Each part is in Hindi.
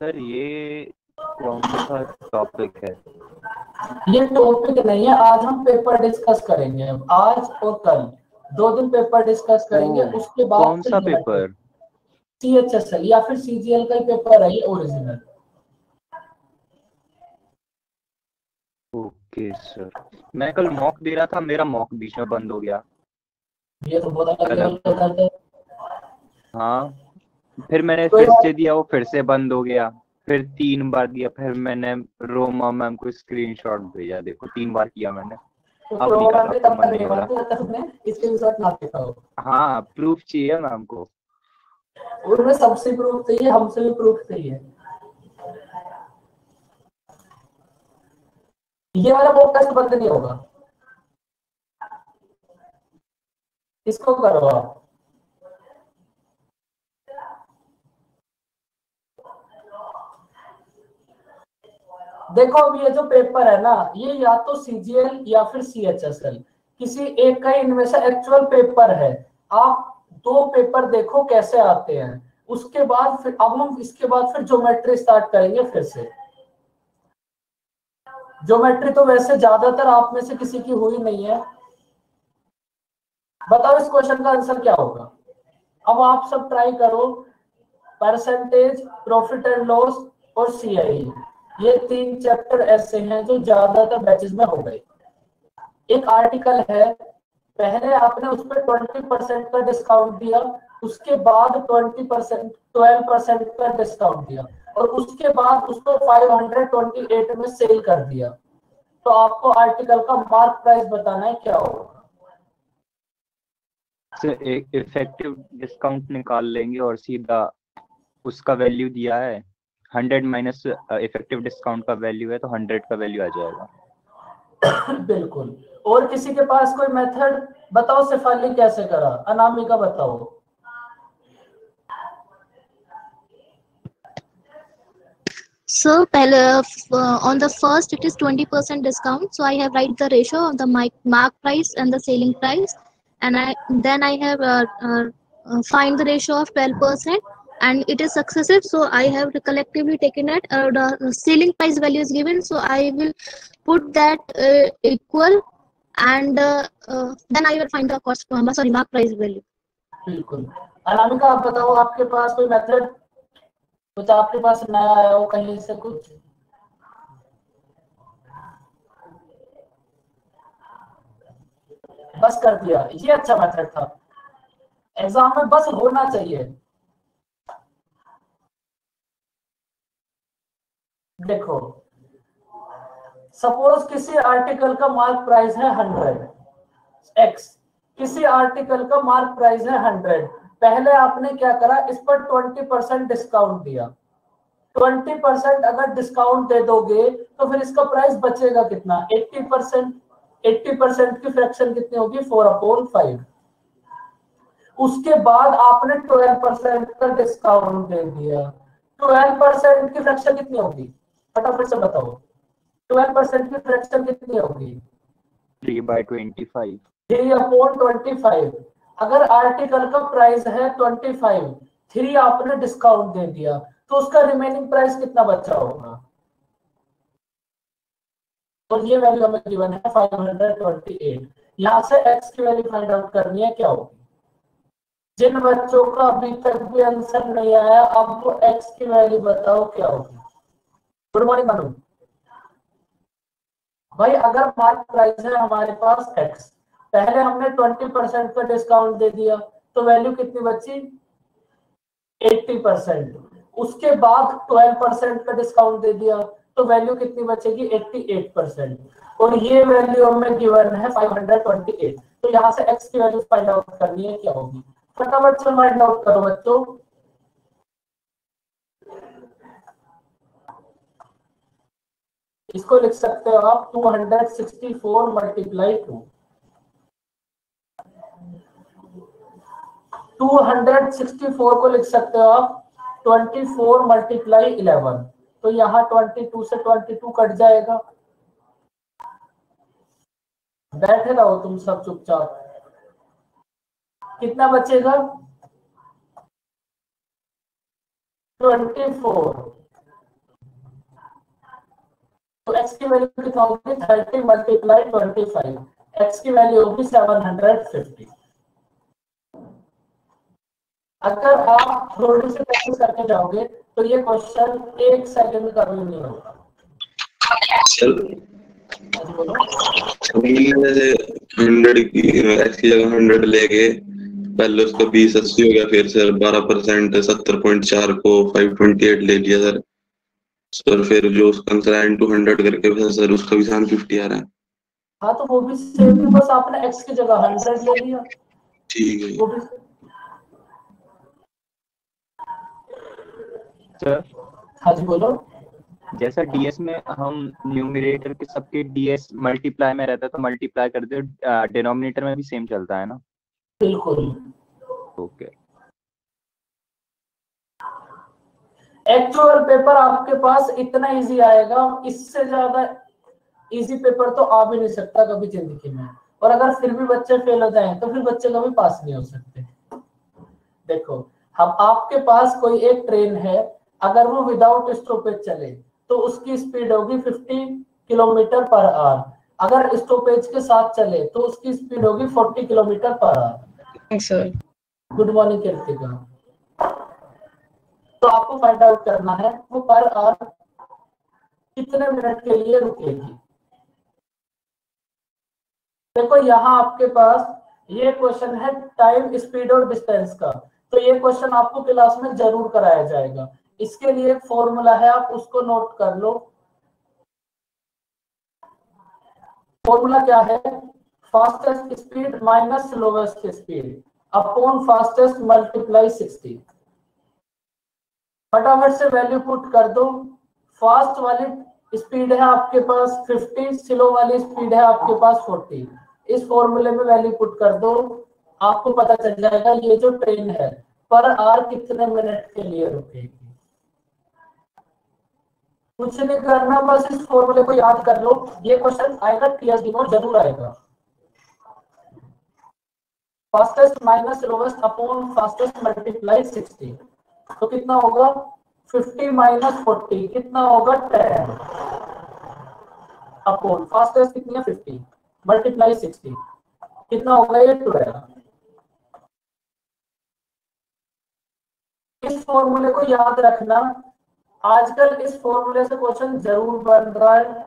सर ये कौन सा टॉपिक है? ये टॉपिक नहीं है, आज हम पेपर डिस्कस करेंगे। आज और कल 2 दिन पेपर डिस्कस करेंगे, ओ, उसके बाद कौन फिर सा ज्योमेट्री, पेपर? CHSL या फिर CGL का ही पेपर है ये ओरिजिनल। Okay sir. मैं कल मॉक दे रहा था, मेरा मॉक बीच में बंद हो गया। ये तो बहुत अलग कल लेवल का दर्द है। हाँ, फिर मैंने कोई फिर बात, से दिया, वो फिर से बंद हो गया। फिर 3 बार दिया, फिर मैंने रोमा मैम को स्क्रीनशॉट भेजा, देखो 3 बार किया मैंने। उसको अब नहीं कर रोमा रहा, ने अब तो तब मन तक नहीं नहीं हो रहा। मानती जब तक तुमने स्क्रीनशॉट ना देखा हो। हाँ, प्रूफ चाहिए मैम को। उनमें सबसे प्रूफ चाहिए, हमसे भी प्रूफ चाहिए। ये वाला पॉडकास्ट बंद नहीं होगा, इसको करो आप। देखो अब ये जो पेपर है ना, ये या तो CGL या फिर CHSL, किसी एक का इनमें से एक्चुअल पेपर है। आप 2 पेपर देखो कैसे आते हैं, उसके बाद फिर अब हम इसके बाद फिर ज्योमेट्री स्टार्ट करेंगे फिर से। ज्योमेट्री तो वैसे ज्यादातर आप में से किसी की हुई नहीं है। बताओ इस क्वेश्चन का आंसर क्या होगा। अब आप सब ट्राई करो। परसेंटेज, प्रॉफिट एंड लॉस और CIE, ये 3 चैप्टर ऐसे हैं जो ज्यादातर बैचेस में हो गए। एक आर्टिकल है, पहले आपने उस पर 20% का डिस्काउंट दिया, उसके बाद 20%, 12% का डिस्काउंट दिया, और उसके बाद उसको 528 में सेल कर दिया। तो आपको आर्टिकल का मार्क प्राइस बताना है, क्या होगा। सर एक इफेक्टिव डिस्काउंट निकाल लेंगे और सीधा उसका वैल्यू दिया है, 100 माइनस इफेक्टिव डिस्काउंट का वैल्यू है, तो 100 का वैल्यू आ जाएगा। बिल्कुल। और किसी के पास कोई मेथड बताओ, शेफाली कैसे करा, अनामिका बताओ। So, on the first, it is 20% discount. So I have write the ratio of the mark price and the selling price, and I have find the ratio of 12%, and it is successive. So I have collectively taken it. The selling price value is given. So I will put that equal, and then I will find the cost. Mark price value. बिल्कुल। अनामिका आप बताओ, आपके पास कोई मेथड, कुछ आपके पास नया आया हो कहीं से कुछ। बस कर दिया, ये अच्छा मेथड था, एग्जाम में बस होना चाहिए। देखो सपोज किसी आर्टिकल का मार्क प्राइस है 100x, किसी आर्टिकल का मार्क प्राइस है 100। पहले आपने क्या करा, इस पर 20% डिस्काउंट दिया। 20% अगर डिस्काउंट दे दोगे तो फिर इसका प्राइस बचेगा कितना, 80%। 80% की फ्रैक्शन कितनी होगी, 4/5। उसके बाद आपने 12% का डिस्काउंट दे दिया। 12% की फ्रैक्शन कितनी होगी, फटाफट से बताओ। 12% की फ्रैक्शन कितनी होगी, 3/25। 3/25। अगर आर्टिकल का प्राइस है 25, 3 आपने डिस्काउंट दे दिया, तो उसका रिमेनिंग प्राइस कितना बचा होगा। तो ये वैल्यू हमें गिवन है 528। यहां से x की वैल्यू फाइंड आउट करनी है, क्या होगी। जिन बच्चों का अभी तक भी आंसर नहीं आया, अब वो x की वैल्यू बताओ क्या होगी। गुड मॉर्निंग मनु भाई। अगर मार्क प्राइस है हमारे पास x, पहले हमने 20% का डिस्काउंट दे दिया, तो वैल्यू कितनी बची, 80%। उसके बाद 12% का डिस्काउंट दे दिया, तो वैल्यू कितनी बचेगी, 88%। और ये वैल्यू हमें गिवन है 528। तो यहाँ से x की वैल्यू फाइंड आउट करनी है, क्या होगी। फटाफट से फाइंड आउट करो बच्चों। इसको लिख सकते हो आप 264 मल्टीप्लाई 2। 264 को लिख सकते हो आप 24 मल्टीप्लाई 11। तो यहाँ 22 से 22 कट जाएगा। बैठे रहो तुम सब चुपचाप। कितना बचेगा, 24। तो x की वैल्यू कितना होगी 30 मल्टीप्लाई 25, x की वैल्यू होगी 750। अगर आप थोड़ी सी प्रैक्टिस करके जाओगे तो ये क्वेश्चन 1 सेकंड का भी नहीं होगा। बोलो। जैसे 100 की x की जगह 100 लेके पहले उसका 2080 हो गया, फिर सर 12% 70.4 को 528 ले लिया सर। सर फिर जो उसका आंसर है 200 करके सर उसका भी 750 आ रहा है। हाँ तो वो भी सेम है, बस आपने x की जगह 100 ले लिया। ठीक है। वो भी सर हाँ जी बोलो। जैसा डीएस में हम न्यूमरेटर के सबके डीएस मल्टीप्लाई में रहता है तो मल्टीप्लाई कर दे, डिनोमिनेटर में भी सेम चलता है ना? बिल्कुल। ओके। एक्चुअल पेपर आपके पास इतना इजी आएगा, इससे ज्यादा इजी पेपर तो आ भी नहीं सकता कभी जिंदगी में। और अगर फिर भी बच्चे फेल हो जाएं तो फिर बच्चे कभी पास नहीं हो सकते। देखो हम आपके पास कोई एक ट्रेन है, अगर वो विदाउट स्टॉपेज चले तो उसकी स्पीड होगी 50 किलोमीटर पर आवर। अगर स्टॉपेज के साथ चले तो उसकी स्पीड होगी 40 kilometre per hour. Sir good morning Kritika. तो आपको फाइंड आउट करना है वो पर आवर कितने मिनट के लिए रुकेगी। देखो यहाँ आपके पास ये क्वेश्चन है टाइम, स्पीड और डिस्टेंस का, तो ये क्वेश्चन आपको क्लास में जरूर कराया जाएगा। इसके लिए एक फॉर्मूला है, आप उसको नोट कर लो। फॉर्मूला क्या है? Fastest speed minus slowest speed upon fastest multiply 60। फटाफट से वैल्यू पुट कर दो। फास्ट वाली स्पीड है आपके पास 50, स्लो वाली स्पीड है आपके पास 40। इस फॉर्मूले में वैल्यू पुट कर दो, आपको पता चल जाएगा ये जो ट्रेन है पर आवर कितने मिनट के लिए रुकेगी। कुछ नहीं करना, बस इस फॉर्मूले को याद कर लो। ये क्वेश्चन आएगा टीएसडी में, जरूर आएगा। Fastest minus slowest upon fastest multiply 60, तो कितना होगा 50 माइनस 40 कितना होगा 10 अपॉन फास्टेस्ट कितनी है 50 मल्टीप्लाई 60 कितना होगा ये 12। इस फॉर्मूले को याद रखना। आजकल इस फॉर्मूले से क्वेश्चन जरूर बन रहा है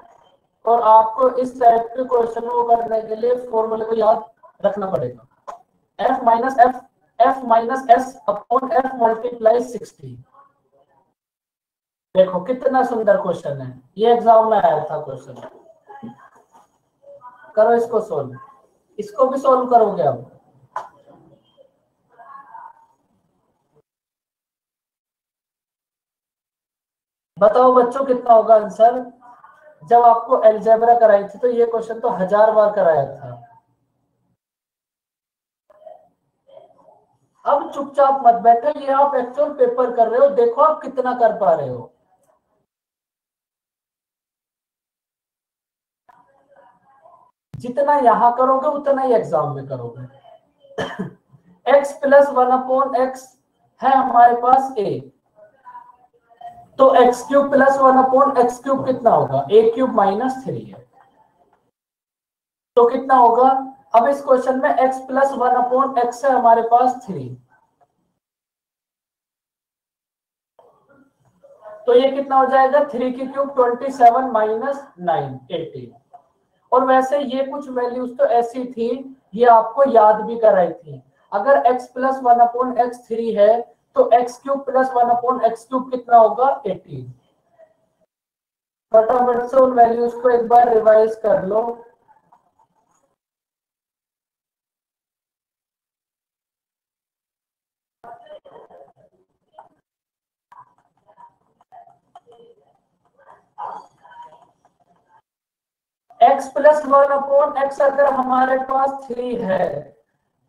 और आपको इस टाइप के क्वेश्चन को करने के लिए फॉर्मूले को याद रखना पड़ेगा। f minus S upon f multiply 60। देखो कितना सुंदर क्वेश्चन है, ये एग्जाम में आया था क्वेश्चन। करो इसको सोल्व, इसको भी सोल्व करोगे अब। बताओ बच्चों कितना होगा आंसर। जब आपको अलजेब्रा कराई थी तो ये क्वेश्चन तो 1000 बार कराया था। अब चुपचाप मत बैठो, ये आप एक्चुअल पेपर कर रहे हो, देखो आप कितना कर पा रहे हो। जितना यहां करोगे उतना ही एग्जाम में करोगे। x प्लस 1 अपॉन एक्स है हमारे पास a, तो x cube plus 1 upon x cube कितना होगा a क्यूब माइनस 3 है, तो कितना होगा। अब इस क्वेश्चन में x प्लस 1 अपॉन एक्स है हमारे पास 3, तो ये कितना हो जाएगा 3 की क्यूब 27 माइनस 9 18। और वैसे ये कुछ वैल्यूज तो ऐसी थी, ये आपको याद भी कराई थी। अगर x प्लस 1 अपॉन एक्स 3 है तो x cube plus 1 upon x cube कितना होगा 18। फटाफट से उन वैल्यूज को एक बार रिवाइज कर लो। x प्लस 1 अपॉन एक्स अगर हमारे पास 3 है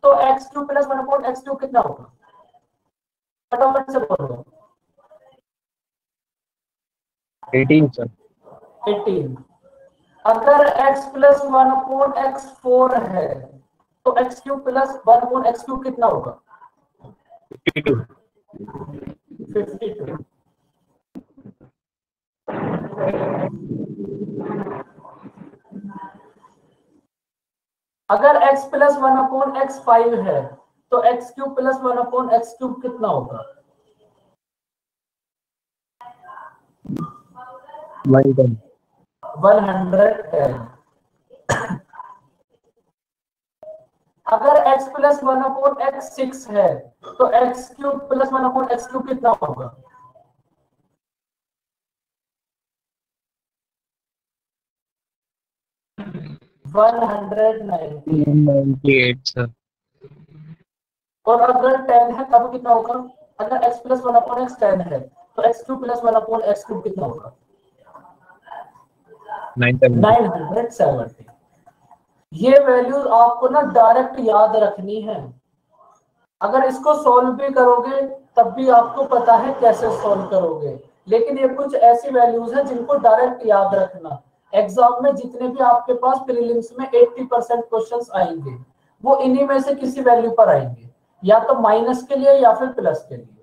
तो x cube plus 1 upon x cube कितना होगा, फटाफट से बोलो। 18 सर। 18। अगर x प्लस 1 अपॉन एक्स 4 है तो x cube plus 1 upon x cube कितना होगा 52। अगर x प्लस 1/x5 है तो x³ प्लस 1/x³ कितना होगा? 110. 110. अगर x प्लस 1/x6 है तो x³ प्लस 1/x³ कितना होगा? 190. 98, sir. और अगर 10 है तब कितना होगा? अगर x प्लस 1/x10 है तो x³ प्लस 1/x³ कितना होगा? 970. ये वैल्यू आपको ना डायरेक्ट याद रखनी है। अगर इसको सॉल्व भी करोगे तब भी आपको पता है कैसे सॉल्व करोगे, लेकिन ये कुछ ऐसी वैल्यूज हैं जिनको डायरेक्ट याद रखना। एग्जाम में जितने भी आपके पास प्रीलिम्स में 80% क्वेश्चंस आएंगे वो इन्हीं में से किसी वैल्यू पर आएंगे, या तो माइनस के लिए या फिर प्लस के लिए।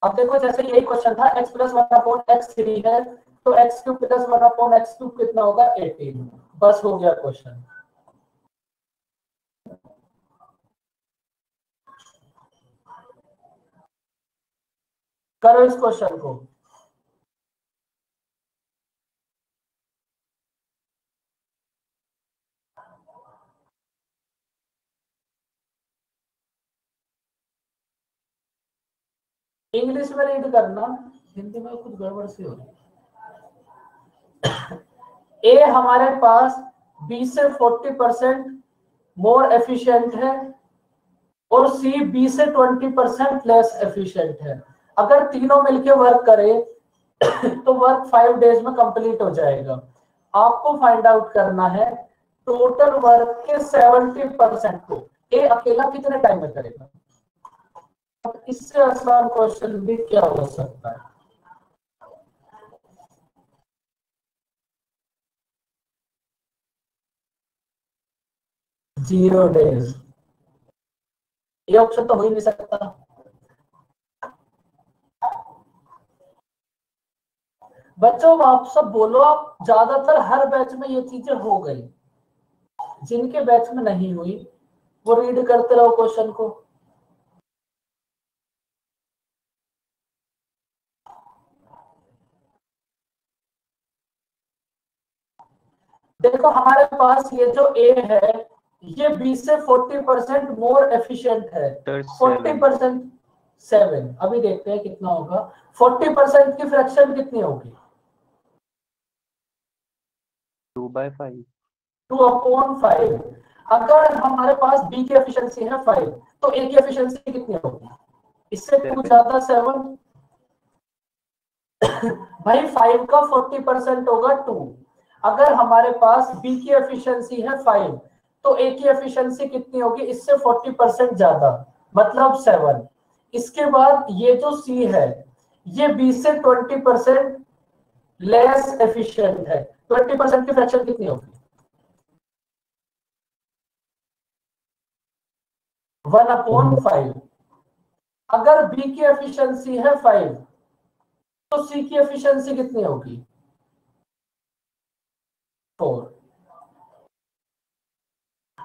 अब देखो जैसे यही क्वेश्चन था, x प्लस 1/x3 है तो x³ प्लस 1/x³ कितना होगा? 18. बस हो गया क्वेश्चन। करो इस क्वेश्चन को। इंग्लिश में रीड करना, हिंदी में कुछ गड़बड़ सी हो रही है। ए हमारे पास बी से 40% मोर एफिशिएंट है और सी बी से 20% लेस एफिशिएंट है। अगर तीनों मिलके वर्क करें तो वर्क 5 डेज में कंप्लीट हो जाएगा। आपको फाइंड आउट करना है टोटल वर्क के 70% को ए अकेला कितने टाइम में करेगा। इससे आसान क्वेश्चन भी क्या हो सकता है? Zero days. ये ऑप्शन तो हो ही नहीं सकता। बच्चों आप सब बोलो, आप ज्यादातर हर बैच में ये चीजें हो गई, जिनके बैच में नहीं हुई वो रीड करते रहो क्वेश्चन को। देखो हमारे पास ये जो ए है ये बी से 40% मोर एफिशिएंट है। 40% 7। अभी देखते हैं कितना होगा। 40% की फ्रैक्शन कितनी होगी? 2/5। 2/5। अगर हमारे पास बी की एफिशिएंसी है 5 तो ए की एफिशिएंसी कितनी होगी? इससे कुछ ज्यादा 7। भाई 5 का 40% होगा 2। अगर हमारे पास बी की एफिशिएंसी है 5 तो ए की एफिशिएंसी कितनी होगी? इससे 40% ज्यादा, मतलब 7। इसके बाद ये जो सी है ये बी से 20% लेस एफिशिएंट है। 20% की फ्रैक्शन कितनी होगी? 1/5। अगर बी की एफिशिएंसी है 5 तो सी की एफिशिएंसी कितनी होगी? 4।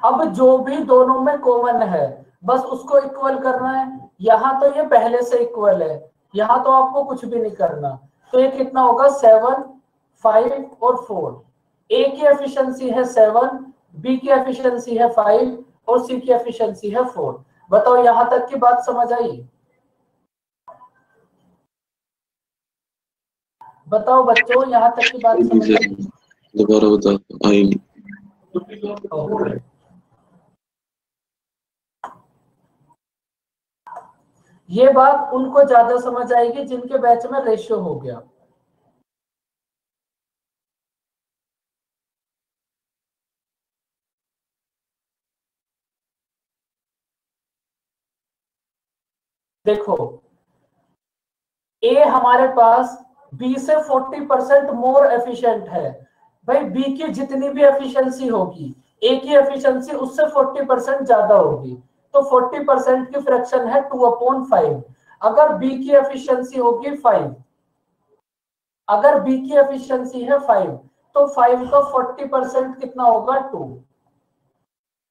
अब जो भी दोनों में कॉमन है बस उसको इक्वल करना है। यहां तो ये पहले से इक्वल है, यहां तो आपको कुछ भी नहीं करना। तो ये कितना होगा? 7, 5 और 4। ए की एफिशिएंसी है 7, बी की एफिशिएंसी है 5 और सी की एफिशिएंसी है 4। बताओ यहां तक की बात समझ आई? बताओ बच्चों यहां तक की बात समझ आई? दोबारा बता। आई ये बात उनको ज्यादा समझ आएगी जिनके बैच में रेशियो हो गया। देखो ए हमारे पास बी से 40% मोर एफिशिएंट है। भाई बी की जितनी भी एफिशिएंसी होगी ए की एफिशिएंसी उससे 40% ज्यादा होगी। तो 40% की फ्रैक्शन है 2/5। अगर बी की एफिशिएंसी होगी 5, अगर बी की एफिशिएंसी है 5, तो 5 का 40% कितना होगा 2,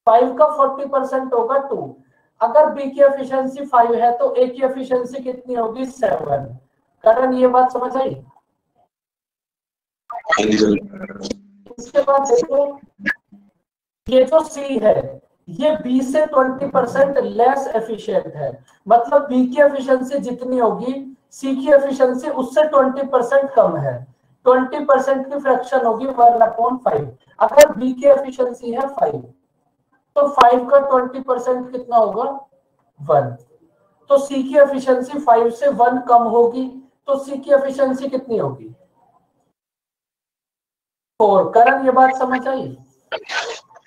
5 का 40% होगा 2। अगर बी की एफिशिएंसी 5 है तो ए की एफिशिएंसी कितनी होगी 7। करण ये बात समझ आई? हाँ जी सर। इसके बाद देखो ये जो सी है ये बी से 20% लेस एफिशिएंट है, मतलब बी की एफिशिएंसी जितनी होगी सी की एफिशिएंसी उससे 20% कम है, 20% की फ्रैक्शन होगी 1/5। अगर बी की एफिशिएंसी है 5 तो 5 का 20% कितना होगा 1, तो सी की एफिशिएंसी 5 से 1 कम होगी, तो सी की एफिशिएंसी कितनी होगी 4। करण ये बात समझ आई?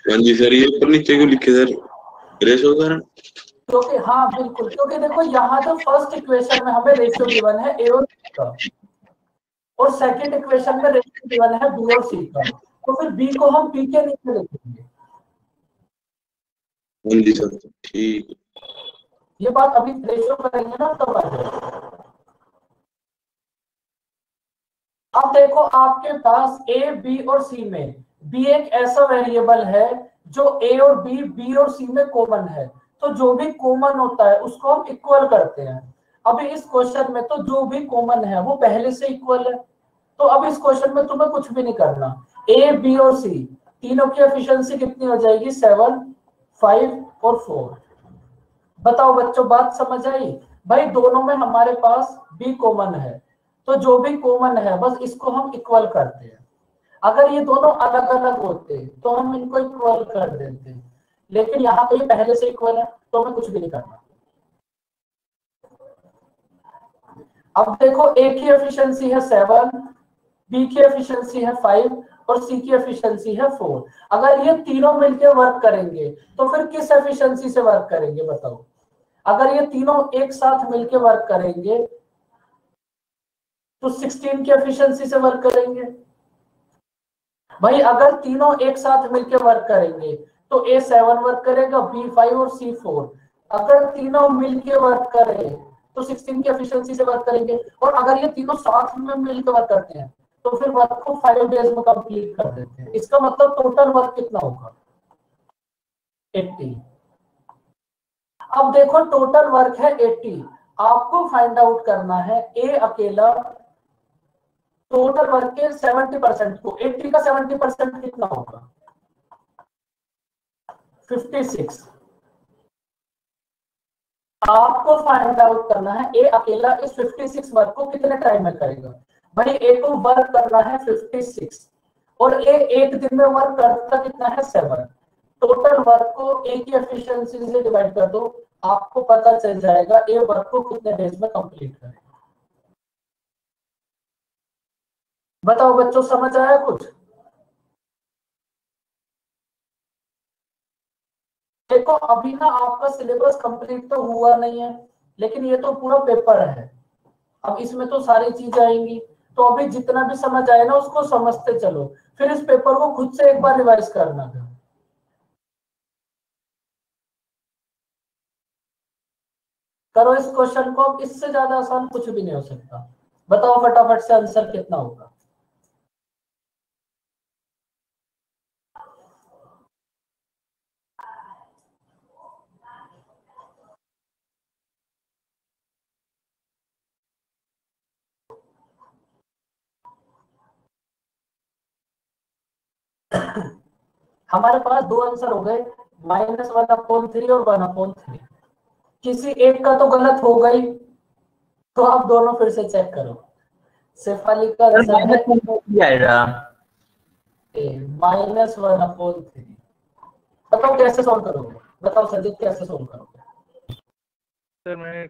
हाँ जी सर, ये ऊपर नीचे क्यों लिखे सर, रेशो कारण? क्योंकि हाँ बिल्कुल, क्योंकि देखो यहाँ जो फर्स्ट इक्वेशन में हमें रेशियो गिवन है ए और बी का, और सेकंड इक्वेशन में रेशियो गिवन है बी और सी का, तो फिर बी को हम पी के नीचे लिखेंगे। हाँ जी सर, ठीक। ये बात अभी रेशियो करेंगे ना तब आ जाएगा। अब देखो आपके पास ए बी और सी में बी एक ऐसा वेरिएबल है जो ए और बी और सी में कॉमन है, तो जो भी कॉमन होता है उसको हम इक्वल करते हैं। अभी इस क्वेश्चन में तो जो भी कॉमन है वो पहले से इक्वल है, तो अब इस क्वेश्चन में तुम्हें कुछ भी नहीं करना। ए बी और सी तीनों की एफिशिएंसी कितनी हो जाएगी 7, 5 और 4। बताओ बच्चों बात समझ आई? भाई दोनों में हमारे पास बी कॉमन है, तो जो भी कॉमन है बस इसको हम इक्वल करते हैं। अगर ये दोनों अलग अलग होते तो हम इनको इक्वल कर देते, लेकिन यहाँ पे पहले से इक्वल है तो हमें कुछ भी नहीं करना। अब देखो ए की एफिशिएंसी है 7, बी की एफिशिएंसी है 5 और सी की एफिशिएंसी है 4। अगर ये तीनों मिलकर वर्क करेंगे तो फिर किस एफिशिएंसी से वर्क करेंगे बताओ? अगर ये तीनों एक साथ मिलकर वर्क करेंगे तो 16 की एफिशिएंसी से वर्क करेंगे। भाई अगर तीनों एक साथ मिलकर वर्क करेंगे तो ए 7 वर्क करेगा, बी 5 और सी 4। अगर तीनों मिलकर वर्क करें तो 16 की एफिशिएंसी से वर्क करेंगे, और अगर ये तीनों साथ में मिलकर वर्क करते हैं तो फिर वर्क को 5 डेज में कंप्लीट कर देते हैं। इसका मतलब टोटल वर्क कितना होगा 80। अब देखो टोटल वर्क है 80, आपको फाइंड आउट करना है ए अकेला टोटल वर्क के 70% को, 80 का 70% कितना होगा 56। आपको फाइंड आउट करना है ए अकेला इस 56 वर्क को कितने टाइम में करेगा। भाई ए को वर्क करना है 56 और ए एक दिन में वर्क करता कितना है 7। टोटल वर्क को ए की एफिशिएंसी से डिवाइड कर दो, आपको पता चल जाएगा ए वर्क को कितने डेज में कंप्लीट करेगा। बताओ बच्चों समझ आया कुछ? देखो अभी ना आपका सिलेबस कंप्लीट तो हुआ नहीं है, लेकिन ये तो पूरा पेपर है, अब इसमें तो सारी चीजें आएंगी, तो अभी जितना भी समझ आए ना उसको समझते चलो, फिर इस पेपर को खुद से एक बार रिवाइज करना था। करो इस क्वेश्चन को, इससे ज्यादा आसान कुछ भी नहीं हो सकता। बताओ फटाफट से आंसर कितना होगा। हमारे पास दो आंसर हो गए, -1/3 और 1/3। किसी एक का तो गलत हो गई, तो आप दोनों फिर से चेक करो। शेफाली का आंसर है -1/3। बताओ कैसे सॉल्व करोगे? बताओ संजीत कैसे सॉल्व करोगे? सर मैंने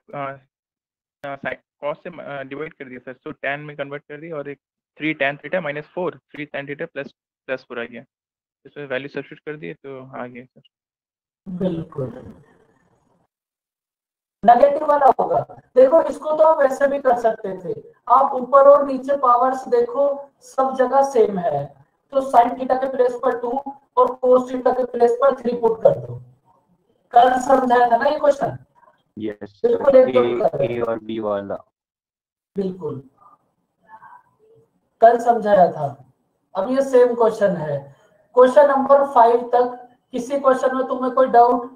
कॉस से डिवाइड कर दिया सर, तो tan में कन्वर्ट कर दिया और एक 3 tan theta -4 3 tan theta plus 4 आ गया, इसमें वैल्यू सब्स्टिट्यूट कर दिए तो आ गया सर। बिल्कुल नेगेटिव वाला होगा। देखो इसको तो आप वैसे भी कर सकते थे, आप ऊपर और नीचे पावर्स देखो सब जगह सेम है, तो साइन थीटा के प्लेस पर 2 और कोस थीटा के प्लेस पर 3 पुट कर दो। कल समझाया था ना ये क्वेश्चन? यस बिल्कुल एकदम ए करेक्ट, और बी वाला। बिल्कुल कल समझाया था। अब ये सेम क्वेश्चन है, क्वेश्चन नंबर 5 तक किसी क्वेश्चन में तुम्हें कोई डाउट?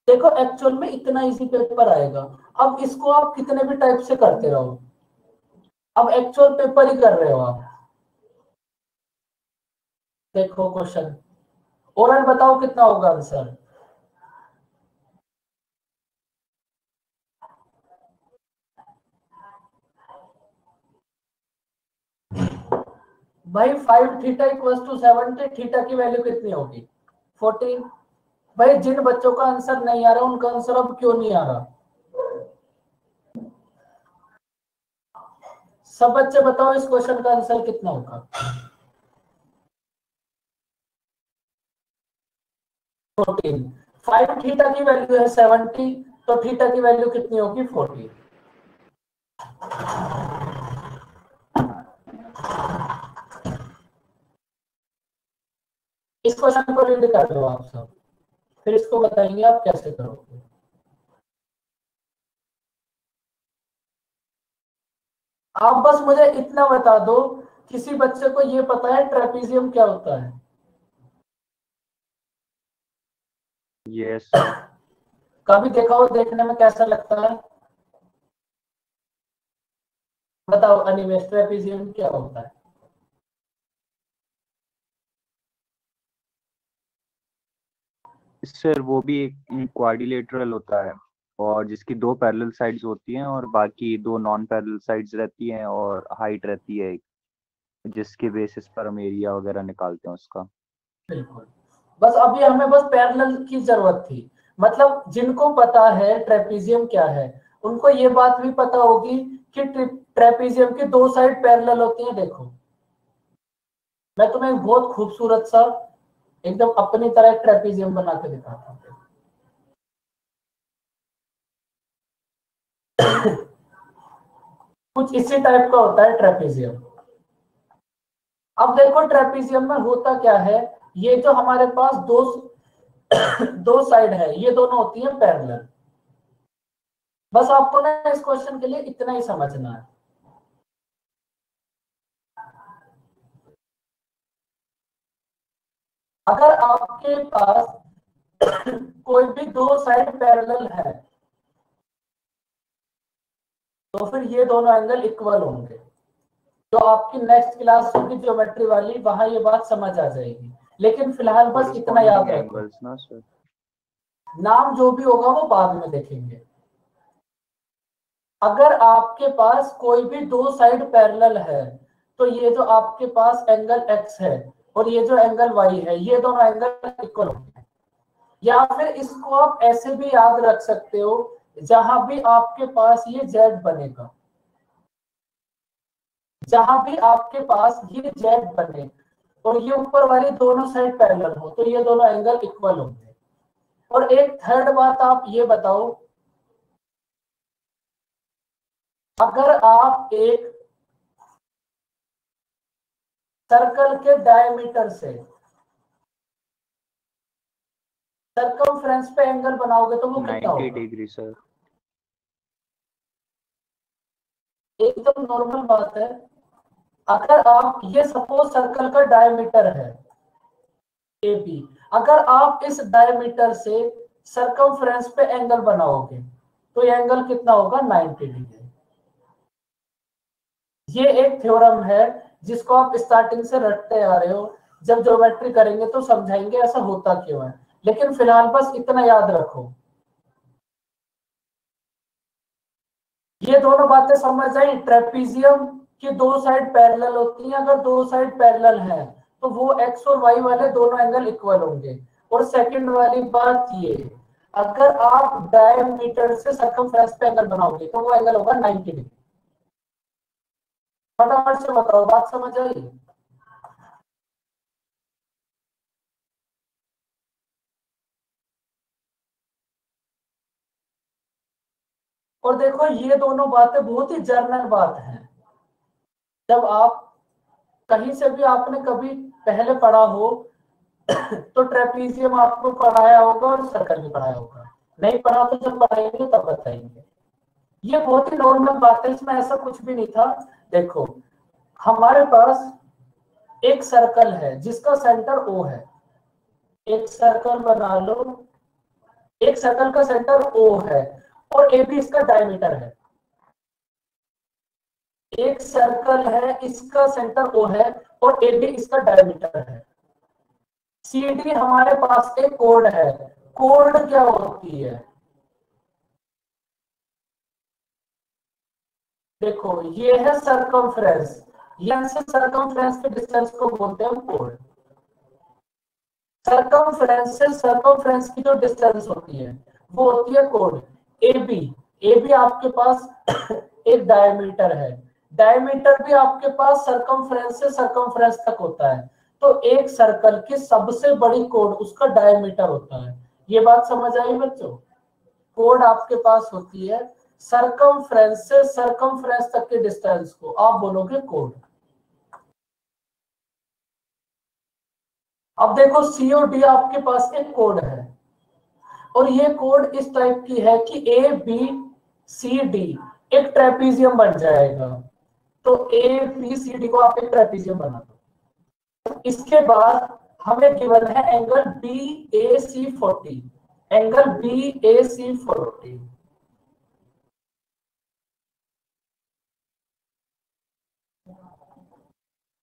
देखो एक्चुअल में इतना इजी पेपर आएगा, अब इसको आप कितने भी टाइप से करते रहो, अब एक्चुअल पेपर ही कर रहे हो आप। देखो क्वेश्चन और बताओ कितना होगा आंसर। भाई 5 थीटा इक्वल्स टू 70, थीटा की वैल्यू कितनी होगी? 14। भाई जिन बच्चों का आंसर नहीं आ रहा उनका आंसर अब क्यों नहीं आ रहा? सब बच्चे बताओ इस क्वेश्चन का आंसर कितना होगा? 14। 5 थीटा की वैल्यू है 70, तो थीटा की वैल्यू कितनी होगी? 40। इस क्वेश्चन को रीड कर लो आप सब, फिर इसको बताएंगे आप कैसे करोगे। आप बस मुझे इतना बता दो, किसी बच्चे को ये पता है ट्रेपीजियम क्या होता है? यस कभी देखा हो, देखने में कैसा लगता है? बताओ अनिमेश, ट्रेपीजियम क्या होता है? सर वो भी एक क्वाड्रिलेटरल होता है, और जिसकी 2 पैरेलल साइड्स होती हैं और बाकी 2 नॉन पैरेलल साइड्स रहती हैं, और हाइट रहती है एक, जिसके बेसिस पर हम एरिया वगैरह निकालते हैं उसका। बिल्कुल, बस अभी हमें बस पैरेलल की जरूरत थी। मतलब जिनको पता है ट्रेपीजियम क्या है, उनको ये बात भी पता होगी कि ट्रेपीजियम की 2 साइड पैरेलल होती हैं। देखो मैं तुम्हें एक बहुत खूबसूरत सा एकदम अपनी तरह ट्रेपीजियम बना के दिखाता हूँ। कुछ इसी टाइप का होता है ट्रेपीजियम। अब देखो ट्रेपीजियम में होता क्या है, ये जो हमारे पास दो साइड है, ये दोनों होती है पैरेलल। बस आपको ना इस क्वेश्चन के लिए इतना ही समझना है। अगर आपके पास कोई भी 2 साइड पैरेलल है, तो फिर ये दोनों एंगल इक्वल होंगे। तो आपकी नेक्स्ट क्लास होगी ज्योमेट्री वाली, वहां ये बात समझ आ जाएगी। लेकिन फिलहाल बस इतना याद रखो, एंगल्स ना सर, नाम जो भी होगा वो बाद में देखेंगे। अगर आपके पास कोई भी 2 साइड पैरेलल है, तो ये जो आपके पास एंगल x है और ये जो एंगल y है, ये दोनों एंगल इक्वल होंगे। या फिर इसको आप ऐसे भी याद रख सकते हो, जहां भी आपके पास ये z बनेगा, जहां भी आपके पास ये z बने और ये ऊपर वाली दोनों साइड पैरेलल हो, तो ये दोनों एंगल इक्वल होंगे। और एक थर्ड बात आप ये बताओ, अगर आप एक सर्कल के डायमीटर से सर्कमफ्रेंस पे एंगल बनाओगे तो वो कितना 90 होगा? Degree sir. एकदम नॉर्मल बात है। अगर आप ये सपोज सर्कल का डायमीटर है AB, अगर आप इस डायमीटर से सर्कमफ्रेंस पे एंगल बनाओगे तो ये एंगल कितना होगा? 90 डिग्री। ये एक थ्योरम है जिसको आप स्टार्टिंग से रटते आ रहे हो, जब ज्योमेट्री करेंगे तो समझाएंगे ऐसा होता क्यों है। लेकिन फिलहाल बस इतना याद रखो, ये दोनों बातें समझ आई। ट्रेपीजियम की 2 साइड पैरेलल होती हैं, अगर 2 साइड पैरेलल है तो वो x और y वाले दोनों एंगल इक्वल होंगे। और सेकंड वाली बात ये, अगर आप डायमीटर से सर्कमफ्रेंस पे एंगल बनाओगे तो वो एंगल होगा 90 डिग्री। फटाफट से बताओ, बात समझ आई? और देखो ये दोनों बातें बहुत ही जर्नल बात है। जब आप कहीं से भी आपने कभी पहले पढ़ा हो तो ट्रेपीजियम आपको पढ़ाया होगा और सर्कल भी पढ़ाया होगा, नहीं पढ़ा तो जब पढ़ाएंगे तब बताएंगे। ये बहुत ही नॉर्मल बात है, इसमें ऐसा कुछ भी नहीं था। देखो हमारे पास एक सर्कल है जिसका सेंटर O है, एक सर्कल बना लो, एक सर्कल का सेंटर O है और AB इसका डायमीटर है। एक सर्कल है, इसका सेंटर O है और AB इसका डायमीटर है। CD हमारे पास एक कोड है। कोड क्या होती है? देखो ये है सर्कमफ्रेंस, यहाँ से सर्कमफ्रेंस के डिस्टेंस को बोलते हैं कोड। सर्कमफ्रेंस से सर्कमफ्रेंस की जो डिस्टेंस होती है वो होती है कोड। AB, AB आपके पास एक डायमीटर है, डायमीटर भी आपके पास सर्कमफ्रेंस से सर्कमफ्रेंस तक होता है। तो एक सर्कल की सबसे बड़ी कोड उसका डायमीटर होता है। ये बात समझ आई बच्चों? कोड आपके पास होती है सर्कमफ्रेंस से सर्कमफ्रेंस तक के डिस्टेंस को आप बोलोगे कोड। अब देखो COD आपके पास एक कोड है और ये कोड इस टाइप की है कि ABCD एक ट्रेपीजियम बन जाएगा। तो ABCD को आप एक ट्रेपीजियम बना दो। इसके बाद हमें गिवन है एंगल BAC40, एंगल BAC40।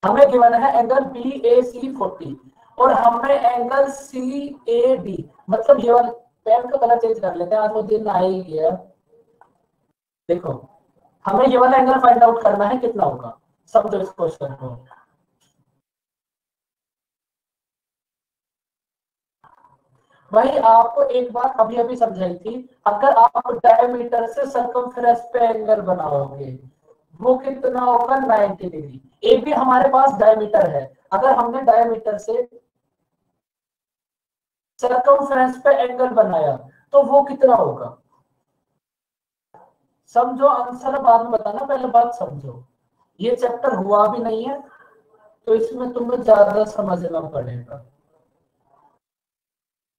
हमें गिवन है एंगल BAC40 और हमें एंगल CAD, मतलब ये वाला पेन का कलर चेंज कर लेते हैं, आज वो दिन आ ही गया। देखो हमें ये वाला एंगल फाइंड आउट करना है कितना होगा, समझो इस क्वेश्चन को। भाई आपको एक बात अभी अभी समझाई थी, अगर आप डायमीटर से सर्कमफ्रेंस पे एंगल बनाओगे वो कितना होगा 90 डिग्री। ए भी हमारे पास डायमीटर है, अगर हमने डायमीटर से सर्कमफ्रेंस पे एंगल बनाया तो वो कितना होगा? समझो, आंसर बाद में बताना, पहले बात समझो। ये चैप्टर हुआ भी नहीं है तो इसमें तुम्हें ज्यादा समझना पड़ेगा।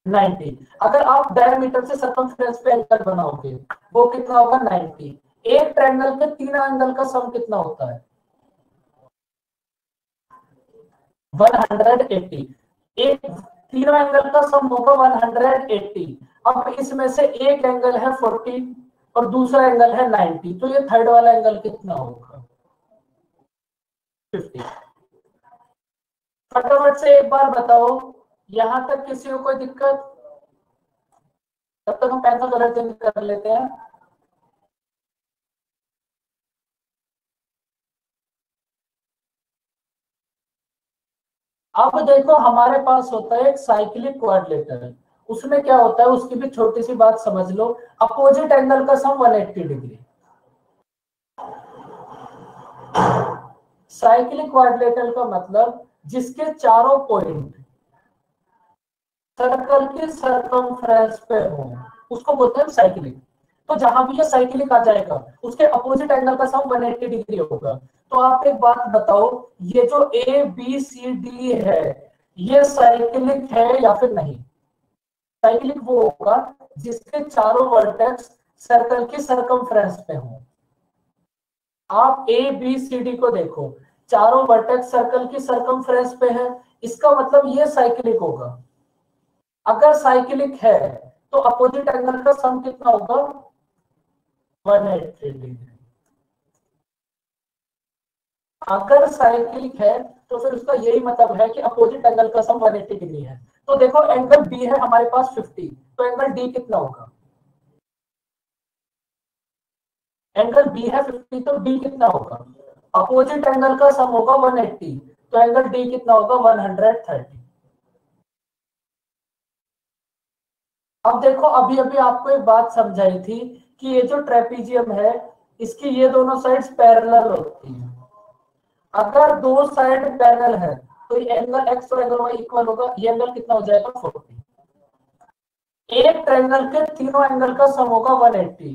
90, अगर आप डायमीटर से सर्कमफ्रेंस पे एंगल बनाओगे वो कितना होगा 90। एक ट्रायंगल के तीन एंगल का सम कितना होता है? 180। एक तीनों एंगल का सम होगा 180। अब इसमें से एक एंगल है 40 और दूसरा एंगल है 90, तो ये थर्ड वाला एंगल कितना होगा? 50। फटाफट से एक बार बताओ, यहां तक किसी को कोई दिक्कत? तब तक हम पेन का कलर चेंज कर लेते हैं। अब देखो हमारे पास होता है एक साइक्लिक क्वाड्रिलेटरल, उसमें क्या होता है उसकी भी छोटी सी बात समझ लो। अपोजिट एंगल का सम 180 डिग्री। साइक्लिक क्वाड्रिलेटरल का मतलब जिसके चारों पॉइंट सर्कल के सर्कमफ्रेंस पे हो उसको बोलते हैं साइक्लिक। तो जहां भी ये साइक्लिक आ जाएगा उसके अपोजिट एंगल का सम 180 डिग्री होगा। तो आप एक बात बताओ, ये जो ABCD है ये साइक्लिक है या फिर नहीं? साइक्लिक वो होगा जिसके चारों वर्टेक्स सर्कल के सर्कमफ्रेंस पे हो। आप ABCD को देखो, चारों वर्टेक्स सर्कल की सर्कमफ्रेंस पे है, इसका मतलब ये साइक्लिक होगा। अगर साइक्लिक है तो अपोजिट एंगल का सम कितना होगा? 180 डिग्री। अगर साइक्लिक है तो फिर उसका यही मतलब है कि अपोजिट एंगल का सम 180 डिग्री है। तो देखो एंगल B है हमारे पास 50, तो एंगल D कितना होगा? एंगल B है 50 तो D कितना होगा? अपोजिट एंगल का सम होगा 180, तो एंगल D कितना होगा? 130। अब देखो अभी अभी आपको एक बात समझाई थी कि ये जो ट्रेपीजियम है इसकी ये दोनों साइड्स पैरेलल होती हैं। अगर दो साइड पैरेलल है तो ये एंगल x और एंगल y इक्वल होगा। ये एंगल कितना हो जाएगा? 40। एक ट्रायंगल के तीनों एंगल का सम होगा 180,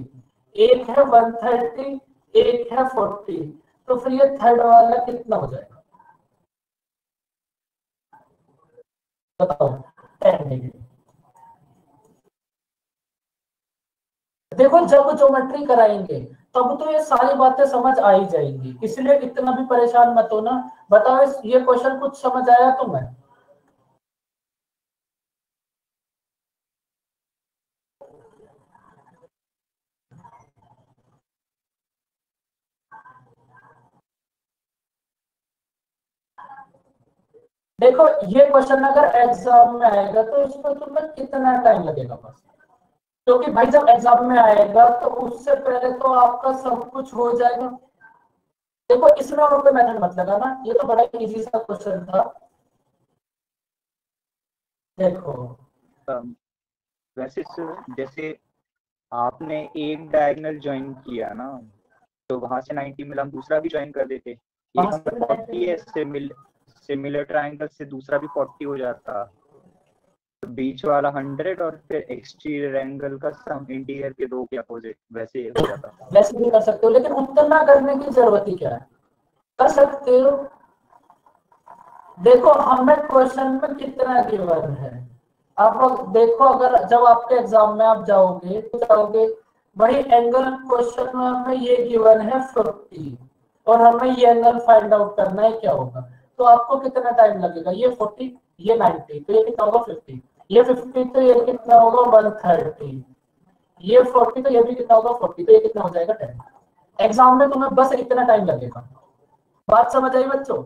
एक है 130, एक है 40, तो फिर ये थर्ड वाला कितना हो जाएगा? बताओ 10 डिग्री। देखो जब ज्योमेट्री कराएंगे तब तो ये सारी बातें समझ आ ही जाएंगी, इसलिए इतना भी परेशान मत हो ना। बताओ ये क्वेश्चन कुछ समझ आया तुम्हें? देखो ये क्वेश्चन अगर एग्जाम में आएगा तो इसमें तुम्हें कितना टाइम लगेगा बस, क्योंकि भाई जब एग्जाम में आएगा तो उससे पहले तो आपका सब कुछ हो जाएगा। देखो इसमें और कोई मेथड मत लगाना, ये तो बड़ा इजी सा क्वेश्चन था। देखो वैसे सर जैसे आपने एक डायगोनल ज्वाइन किया ना, तो वहां से 90 मिला, हम दूसरा भी ज्वाइन कर देते, एक हम 40 है, सिमिलर ट्रायंगल से दूसरा भी 40 हो जाता, तो बीच वाला 100 और फिर एक्सटीरियर एंगल का सम इंटीरियर के दो के अपोजिट, वैसे हो जाता। वैसे भी कर सकते हो, लेकिन उतना करने की जरूरत ही क्या है, कर सकते हो। देखो हमें क्वेश्चन में कितना गिवन है, आप देखो अगर जब आपके एग्जाम में आप जाओगे तो जाओगे वही एंगल, क्वेश्चन में हमें ये गिवन है 50 और हमें ये एंगल फाइंड आउट करना है क्या होगा, तो आपको कितना टाइम लगेगा, ये 40 ये 90 तो ये कितना होगा 50, ये 50 तो ये कितना होगा 130, ये 40 तो ये भी कितना होगा 40, तो ये कितना हो जाएगा 10। एग्जाम में तुम्हें बस इतना टाइम लगेगा। बात समझ आई बच्चों?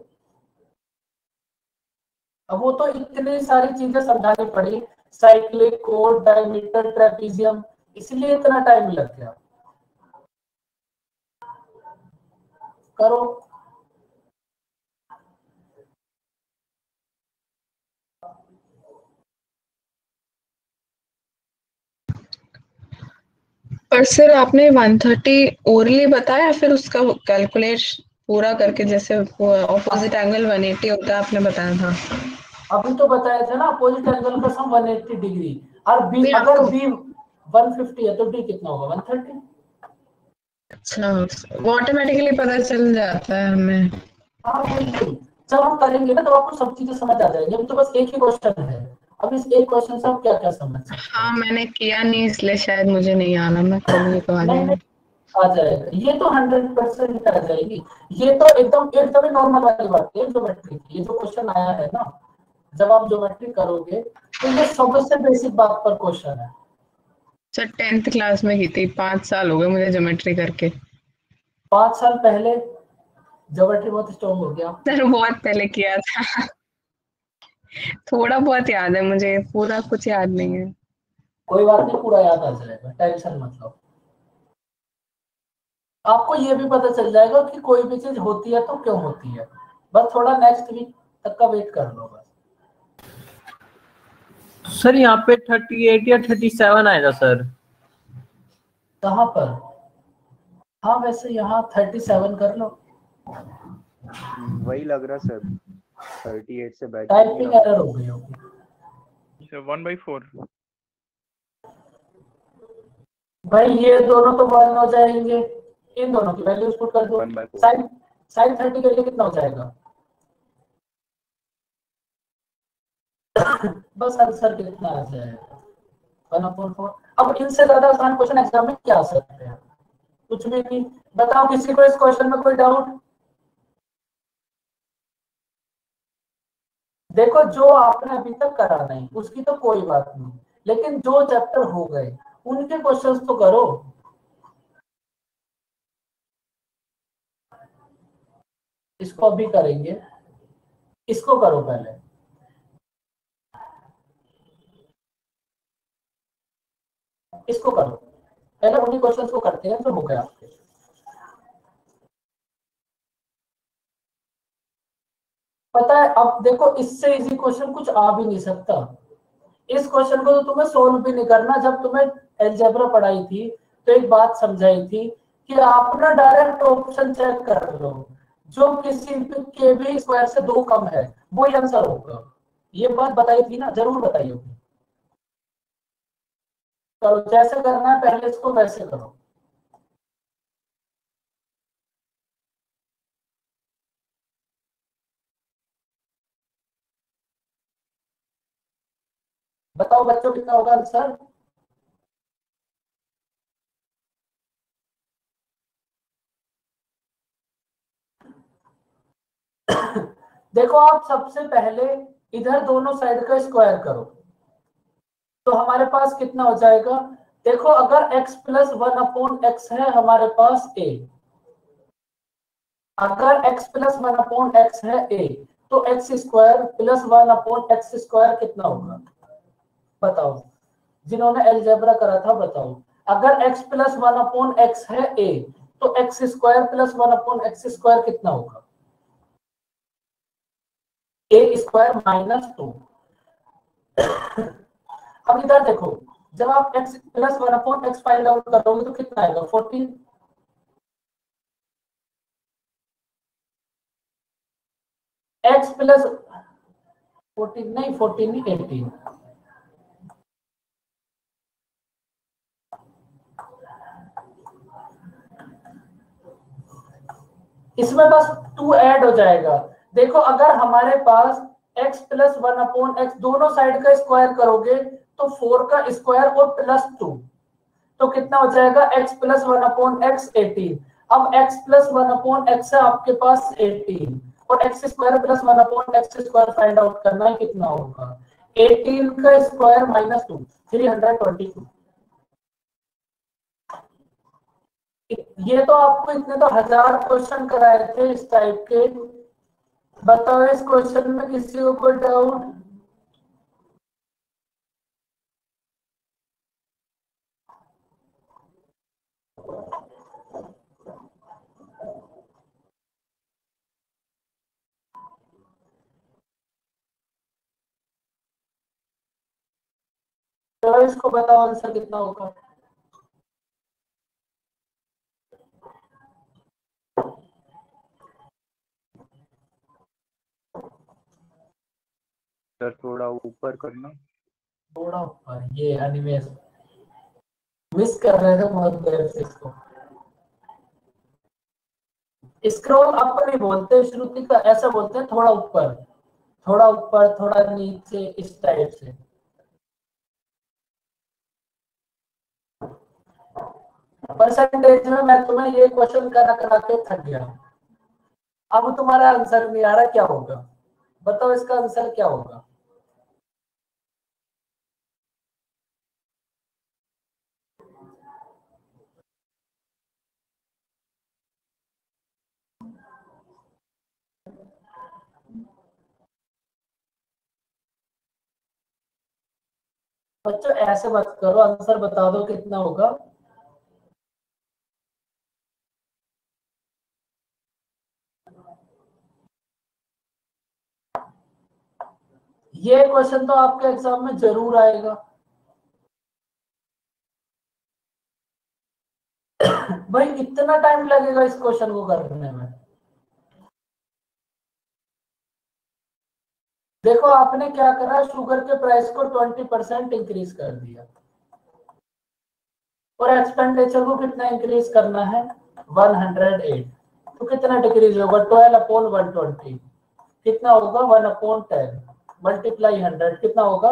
अब वो तो इतनी सारी चीजें समझानी पड़ी, साइक्लिक कोड, डायमीटर, ट्रेपीजियम, इसलिए इतना टाइम लग गया। करो। पर सर आपने 130 ओरली बताया, फिर उसका कैलकुलेट पूरा करके जैसे ऑपोजिट एंगल 180 होता है आपने बताया था। अभी तो बताया था ना, अपोजिट एंगल का सम 180 डिग्री, और बी नहीं, अगर आपको बी 150 है तो डी कितना होगा 130। अच्छा वो ऑटोमेटिकली पता चल जाता है हमें। हाँ बिल्कुल, जब हम करेंगे ना तो आपको सब चीजें समझ आ जाएगी। अभी तो बस एक ही क्वेश्चन है, अब इस एक क्वेश्चन से आप क्या क्या समझ सकते हाँ हैं। मैंने किया नहीं इसलिए शायद मुझे नहीं आना, मैं करूँगी तो आ नहीं जाएगा। आ जाएगा, ये तो 100% आ जाएगी। ये तो एकदम ही नॉर्मल वाली बात है ज्योमेट्री की, ये जो क्वेश्चन आया है ना, जब आप ज्योमेट्री करोगे तो ये सबसे बेसिक बात पर क्वेश्चन है। सर 10th क्लास में की थी, 5 साल हो गए मुझे ज्योमेट्री करके। 5 साल पहले ज्योमेट्री बहुत स्ट्रॉन्ग हो गया। सर बहुत पहले किया था। थोड़ा बहुत याद है मुझे, पूरा कुछ याद नहीं है। कोई बात नहीं, पूरा याद आ जाएगा, टेंशन मत लो। आपको ये भी पता चल जाएगा कि कोई भी चीज होती है तो क्यों होती है, बस थोड़ा नेक्स्ट वीक तक का वेट कर लो बस। सर यहाँ पे 38 या 37 आएगा सर। कहाँ पर? हाँ वैसे यहाँ 37 कर लो। वही लग रहा सर, 38 से बैठ टाइपिंग एरर हो गई होगी। 1/4। भाई ये दोनों तो 1 हो जाएंगे, इन दोनों की वैल्यूज पुट कर दो। 1/4 साइन साइन 30 करके कितना हो जाएगा? बस आंसर कितना आ जाएगा 1/4। अब इनसे ज्यादा आसान क्वेश्चन एग्जाम में क्या आ सकते हैं? कुछ भी नहीं। बताओ किसी को इस क्वेश्चन में कोई डाउट? देखो जो आपने अभी तक करा नहीं उसकी तो कोई बात नहीं, लेकिन जो चैप्टर हो गए उनके क्वेश्चंस तो करो। इसको अभी करेंगे, इसको करो पहले। इसको करो पहले, उन्हीं क्वेश्चंस को करते हैं जो हो गए आपके। पता है अब देखो इससे इजी क्वेश्चन कुछ आ भी नहीं सकता। इस क्वेश्चन को तो तुम्हें सोल्व भी नहीं करना, जब तुम्हें अलजेब्रा पढ़ाई थी तो एक बात समझाई थी कि आप ना डायरेक्ट ऑप्शन चेक कर लो, जो किसी के भी स्क्वायर से 2 कम है वही आंसर होगा। ये बात बताई थी ना, जरूर बताई होगी। चलो जैसे करना है पहले इसको वैसे करो। बताओ बच्चों कितना होगा आंसर? देखो आप सबसे पहले इधर दोनों साइड का स्क्वायर करो तो हमारे पास कितना हो जाएगा? देखो अगर x प्लस 1/x है हमारे पास a, अगर x प्लस 1/x है a, तो x square plus 1/x square कितना होगा? बताओ, जिन्होंने अलजेब्रा करा था बताओ। अगर x प्लस 1/x है a, तो x square plus 1/x square कितना होगा? a square -2। अब इधर देखो, जब आप x plus 1/x find out करोगे तो कितना आएगा? 14। x प्लस 14 नहीं, 14 नहीं, 18। इसमें बस 2 ऐड हो जाएगा। देखो अगर हमारे पास x प्लस 1/x दोनों साइड का स्क्वायर करोगे तो 4 का स्क्वायर और +2 तो कितना हो जाएगा? x plus 1/x 18। अब x प्लस 1/x है आपके पास 18 और x square plus 1/x square find out करना है, कितना होगा? 18 का स्क्वायर -2 322। ये तो आपको इतने तो 1000 क्वेश्चन कराए थे इस टाइप के। बताओ इस क्वेश्चन में किसी को कोई डाउट? तो इसको बताओ आंसर कितना होगा? सर थोड़ा ऊपर करना। थोड़ा ऊपर, ये एनिमेस मिस कर रहे थे बहुत देर से इसको। स्क्रॉल अप नहीं बोलते श्रुति का, ऐसा बोलते हैं थोड़ा ऊपर, थोड़ा ऊपर, थोड़ा नीचे, इस टाइप से। परसेंटेज में मैं तुम्हें ये क्वेश्चन करा करा के थक गया। अब तुम्हारा आंसर नहीं आ रहा, क्या होगा? बताओ इसका आंसर क्या होगा? बच्चों ऐसे मत करो, आंसर बता दो कितना होगा। ये क्वेश्चन तो आपके एग्जाम में जरूर आएगा। भाई इतना टाइम लगेगा इस क्वेश्चन को करने में? देखो आपने क्या करा, शुगर के प्राइस को 20% इंक्रीज कर दिया और एक्सपेंडिचर को कितना इंक्रीज करना है? 108। तो कितना डिक्रीज होगा? 12/120 कितना होगा? 1/10 मल्टीप्लाई 100 कितना होगा?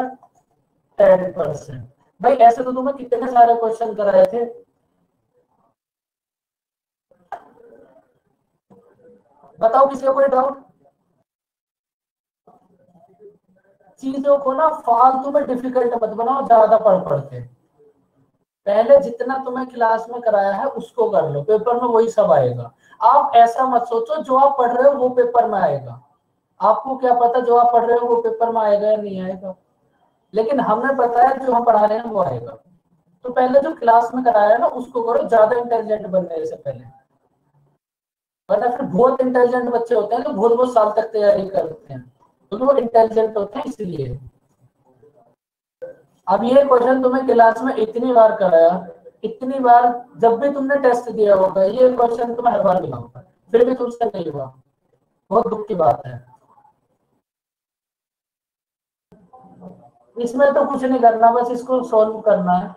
10%। भाई ऐसे तो तुम्हें कितने सारे क्वेश्चन कराए थे। बताओ किसी को कोई डाउट? चीजों को ना फालतू में डिफिकल्ट मत बनाओ ज्यादा पढ़ पढ़ के। पहले जितना तुम्हें क्लास में कराया है उसको कर लो, पेपर में वही सब आएगा। आप ऐसा मत सोचो जो आप पढ़ रहे हो वो पेपर में आएगा। आपको क्या पता जो आप पढ़ रहे हो वो पेपर में आएगा या नहीं आएगा, लेकिन हमें पता है जो हम पढ़ा रहे हैं वो आएगा। तो पहले जो क्लास में कराया है ना उसको करो, ज्यादा इंटेलिजेंट बनने से पहले। वरना फिर बहुत इंटेलिजेंट बच्चे होते हैं तो बहुत बहुत साल तक तैयारी करते हैं, तो वो इंटेलिजेंट होते हैं इसलिए। अब ये क्वेश्चन तुम्हें क्लास में इतनी बार कराया, इतनी बार जब भी तुमने टेस्ट दिया होगा ये क्वेश्चन तुम्हें हर बार मिला होगा, फिर भी तुमसे नहीं हुआ, बहुत दुख की बात है। इसमें तो कुछ नहीं करना, बस इसको सॉल्व करना है।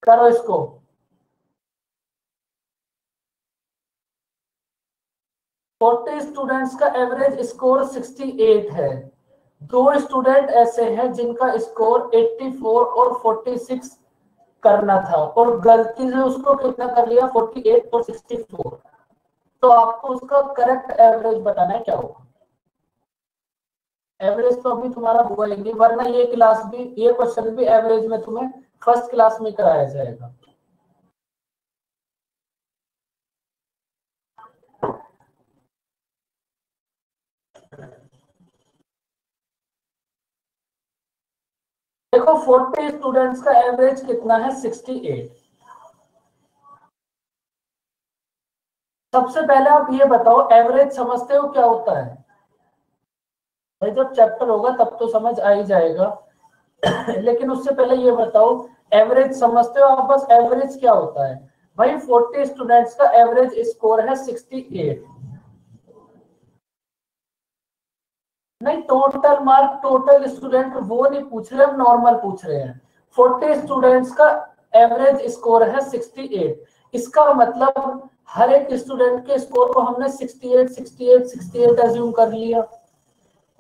करो इसको। 40 स्टूडेंट्स का एवरेज स्कोर 68 है। 2 स्टूडेंट ऐसे हैं जिनका स्कोर 84 और 46 करना था और गलती से उसको कितना कर लिया 48 और 64। तो आपको उसका करेक्ट एवरेज बताना है क्या होगा। एवरेज तो अभी तुम्हारा हुआ ही नहीं, वरना ये क्लास भी, ये क्वेश्चन भी एवरेज में तुम्हें फर्स्ट क्लास में कराया जाएगा। देखो 40 स्टूडेंट्स का एवरेज कितना है 68। सबसे पहले आप ये बताओ एवरेज समझते हो क्या होता है। भाई जब चैप्टर होगा तब तो समझ आ ही जाएगा लेकिन उससे पहले ये बताओ एवरेज समझते हो आप, बस एवरेज क्या होता है। भाई 40 स्टूडेंट्स का एवरेज स्कोर है 68। नहीं टोटल मार्क, टोटल स्टूडेंट वो नहीं पूछ रहे, हम नॉर्मल पूछ रहे हैं। 40 स्टूडेंट्स का एवरेज स्कोर है 68। इसका मतलब हर एक स्टूडेंट के स्कोर को हमने 68 68 68 एज्यूम कर लिया।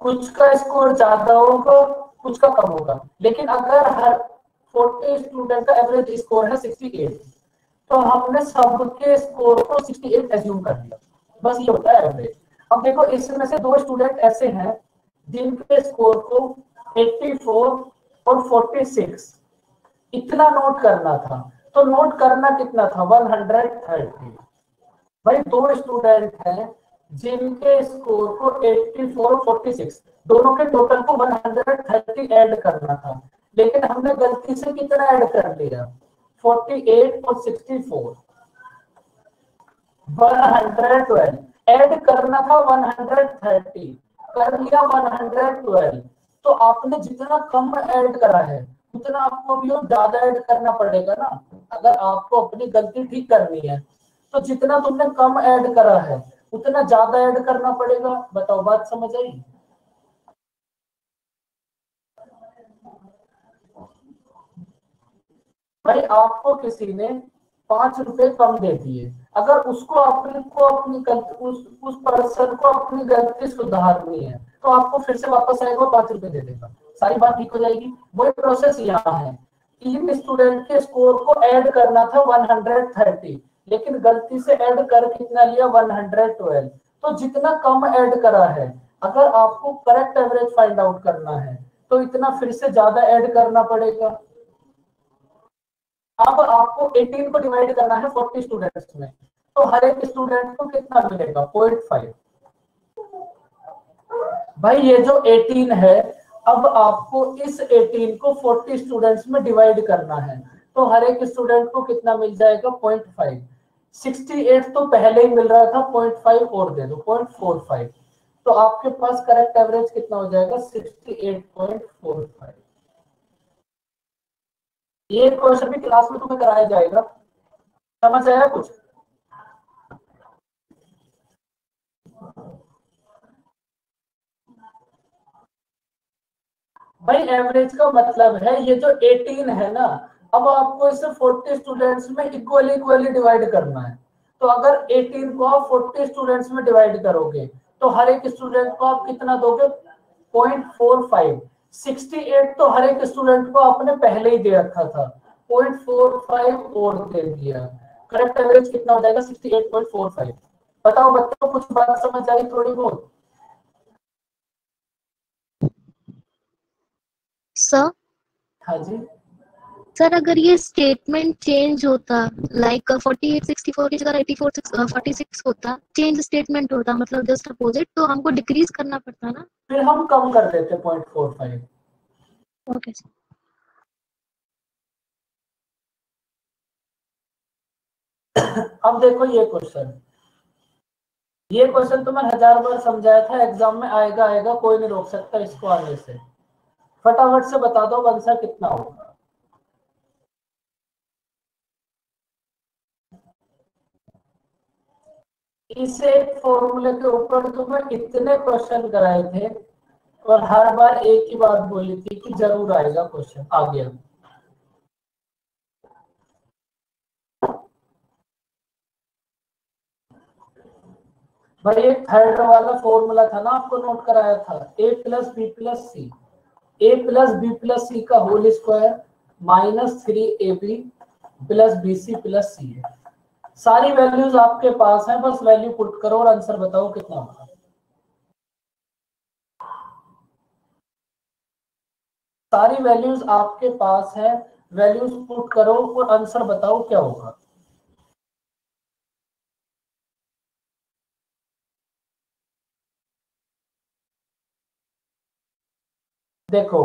कुछ का स्कोर ज्यादा होगा, कुछ का कम होगा, लेकिन अगर हर 40 स्टूडेंट का एवरेज स्कोर है 68 तो हमने सबके स्कोर को 68 एज्यूम कर लिया। बस ये होता है एवरेज। अब देखो इसमें से 2 स्टूडेंट ऐसे हैं जिनके स्कोर को 84 और 46 इतना नोट करना था। तो नोट करना कितना था 130। भाई 2 स्टूडेंट हैं जिनके स्कोर को 84 और 46 दोनों के टोटल को 130 ऐड करना था, लेकिन हमने गलती से कितना ऐड कर लिया 48 और 64। 112 ऐड करना था 130, कर लिया 112। तो आपने जितना कम ऐड करा है उतना आपको भी ज्यादा ऐड करना पड़ेगा ना। अगर आपको अपनी गलती ठीक करनी है तो जितना तुमने कम ऐड करा है उतना ज्यादा ऐड करना पड़ेगा। बताओ बात समझ आई। भाई आपको किसी ने 5 रुपए कम दे दिए, अगर उसको उस पर्सन को अपनी गलती सुधारनी है तो आपको फिर से वापस आएगा 5 रुपए दे देगा, सारी बात ठीक हो जाएगी। वही प्रोसेस यहाँ है। 3 स्टूडेंट के स्कोर को ऐड करना था 130, लेकिन गलती से ऐड कर कितना लिया 112। तो जितना कम ऐड करा है, अगर आपको करेक्ट एवरेज फाइंड आउट करना है तो इतना फिर से ज्यादा ऐड करना पड़ेगा। अब आपको 18 को डिवाइड करना है 40 स्टूडेंट्स में, तो हर एक स्टूडेंट को कितना मिलेगा 0.5। भाई ये जो 18 है, अब आपको इस 18 को 40 स्टूडेंट्स में डिवाइड करना है, तो हर एक स्टूडेंट को कितना मिल जाएगा 0.5। 68 तो पहले ही मिल रहा था, 0.5 और दे दो 0.45। तो आपके पास करेक्ट एवरेज कितना हो जाएगा 68.45। ये क्वेश्चन भी क्लास में तुम्हें कराया जाएगा। समझ आया कुछ। भाई एवरेज का मतलब है ये जो 18 है ना, अब आपको इसे 40 स्टूडेंट्स में इक्वली डिवाइड करना है। तो अगर 18 को आप 40 स्टूडेंट्स में डिवाइड करोगे तो हर एक स्टूडेंट को आप कितना दोगे 0.45। 68 तो हर एक स्टूडेंट को आपने पहले ही दे रखा था, 0.45 और दे दिया। करेक्ट एवरेज कितना हो जाएगा 68.45। बताओ बच्चों कुछ बात समझ आई थोड़ी बहुत। सर हाँ जी सर, अगर ये स्टेटमेंट चेंज होता लाइक 48 64 की जगह 84 46 होता, चेंज स्टेटमेंट होता मतलब जस्ट अपोजिट, तो हमको डिक्रीज करना पड़ता ना। फिर हम कम कर देते 0.45। Okay sir. अब देखो ये क्वेश्चन तो मैं 1000 बार समझाया था, एग्जाम में आएगा, कोई नहीं रोक सकता इसको आने से। फटाफट से बता दो आंसर कितना होगा। इस एक फॉर्मूले के ऊपर तो मैं इतने क्वेश्चन कराए थे और हर बार एक ही बात बोली थी कि जरूर आएगा क्वेश्चन, आ गया। भाई एक थर्ड वाला फॉर्मूला था ना, आपको नोट कराया था, a plus B plus C, a plus B plus C का whole square minus 3ab plus B C plus C है। सारी वैल्यूज आपके पास हैं, बस वैल्यू पुट करो और आंसर बताओ कितना होगा। सारी वैल्यूज आपके पास है, वैल्यूज पुट करो और आंसर बताओ क्या होगा। देखो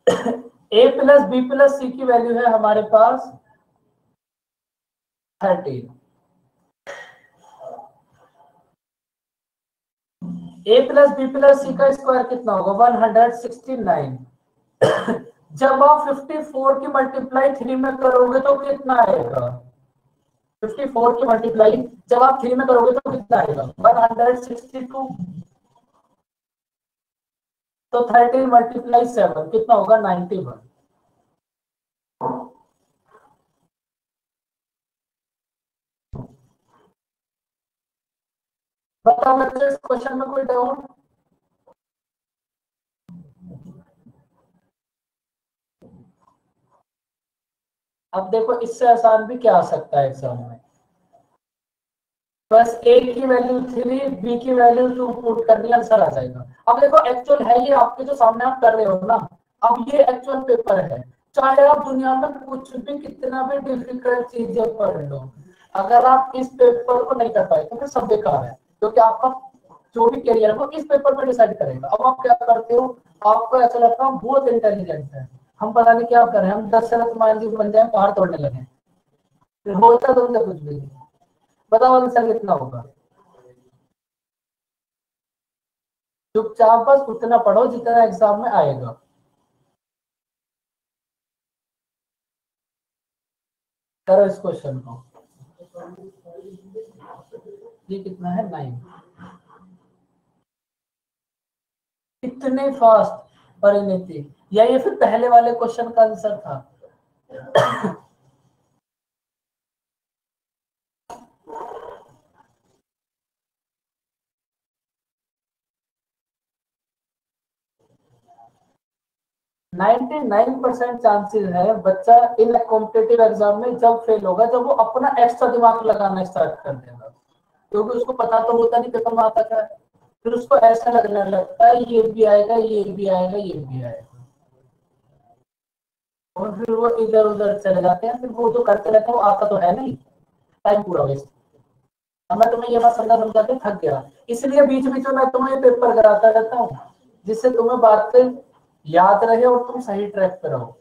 a प्लस बी प्लस सी की वैल्यू है हमारे पास 13, a plus B plus C का स्क्वायर कितना होगा 169। जब आप 54 की मल्टीप्लाई 3 में करोगे तो कितना आएगा, 54 की मल्टीप्लाई जब आप 3 में करोगे तो कितना आएगा 162। तो 13 मल्टीप्लाई 7 कितना होगा 91। बताओ बच्चे, इस क्वेश्चन में कोई डाउट? अब देखो इससे आसान भी क्या आ सकता है एग्जाम में, बस a की वैल्यू 3 b की वैल्यू 2 पुट करनी, आंसर आ जाएगा। अब देखो एक्चुअल है ये आपके जो सामने आप कर रहे हो ना, अब ये एक्चुअल पेपर है, चाहे आप दुनिया में कुछ भी कितना भी डिफिकल्ट चीजें पढ़ लो, अगर आप इस पेपर को नहीं कर पाए तो फिर सब बेकार है, क्योंकि आपका जो भी करियर है वो इस पेपर पर डिसाइड करेगा। अब आप क्या करते हो, आपको ऐसा लगता है बहुत इंटेलिजेंट है, हम पता नहीं क्या करें, हम 10 से मान लीजिए बन जाए, पहाड़ तोड़ने लगे, फिर होता तो उनसे कुछ भी नहीं। बताओ आंसर कितना होगा। चुपचाप बस उतना पढ़ो जितना एग्जाम में आएगा। करो इस क्वेश्चन को, ये कितना है 9। इतने फास्ट परिणति, या ये फिर पहले वाले क्वेश्चन का आंसर था। नाइनटी 99% चांसेस है बच्चा इन कॉम्पिटेटिव एग्जाम में जब फेल होगा जब वो अपना एक्स्ट्रा दिमाग लगाना स्टार्ट कर देगा, क्योंकि उसको पता तो होता नहीं पेपर में आता क्या है, फिर उसको ऐसा लगने लगता है ये भी आएगा ये भी आएगा ये भी आएगा, और फिर वो इधर उधर चले जाते हैं, फिर वो जो करते रहते हैं वो आता तो है नहीं, टाइम पूरा वेस्ट। अब मैं तुम्हें ये बात समझा के थक गया, इसलिए बीच बीच में मैं तुम्हें पेपर कराता रहता हूँ, जिससे तुम्हें बातें याद रहे और तुम सही ट्रैक पे रहो।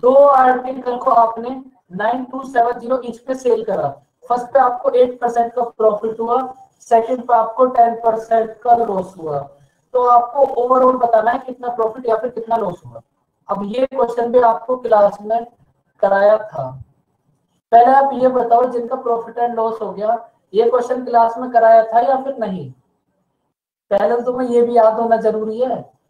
दो आर्टिकल को आपने 9270 ईच पे सेल करा, फर्स्ट पे आपको 8% का प्रॉफिट हुआ, सेकंड पे आपको 10% का लॉस हुआ, तो आपको ओवरऑल बताना है कितना प्रॉफिट या फिर कितना लॉस हुआ। अब ये क्वेश्चन भी आपको क्लास में कराया था, पहले आप ये बताओ जिनका प्रॉफिट एंड लॉस हो गया, ये क्वेश्चन क्लास में कराया था या फिर नहीं, पहले तुम्हें ये भी याद होना जरूरी है।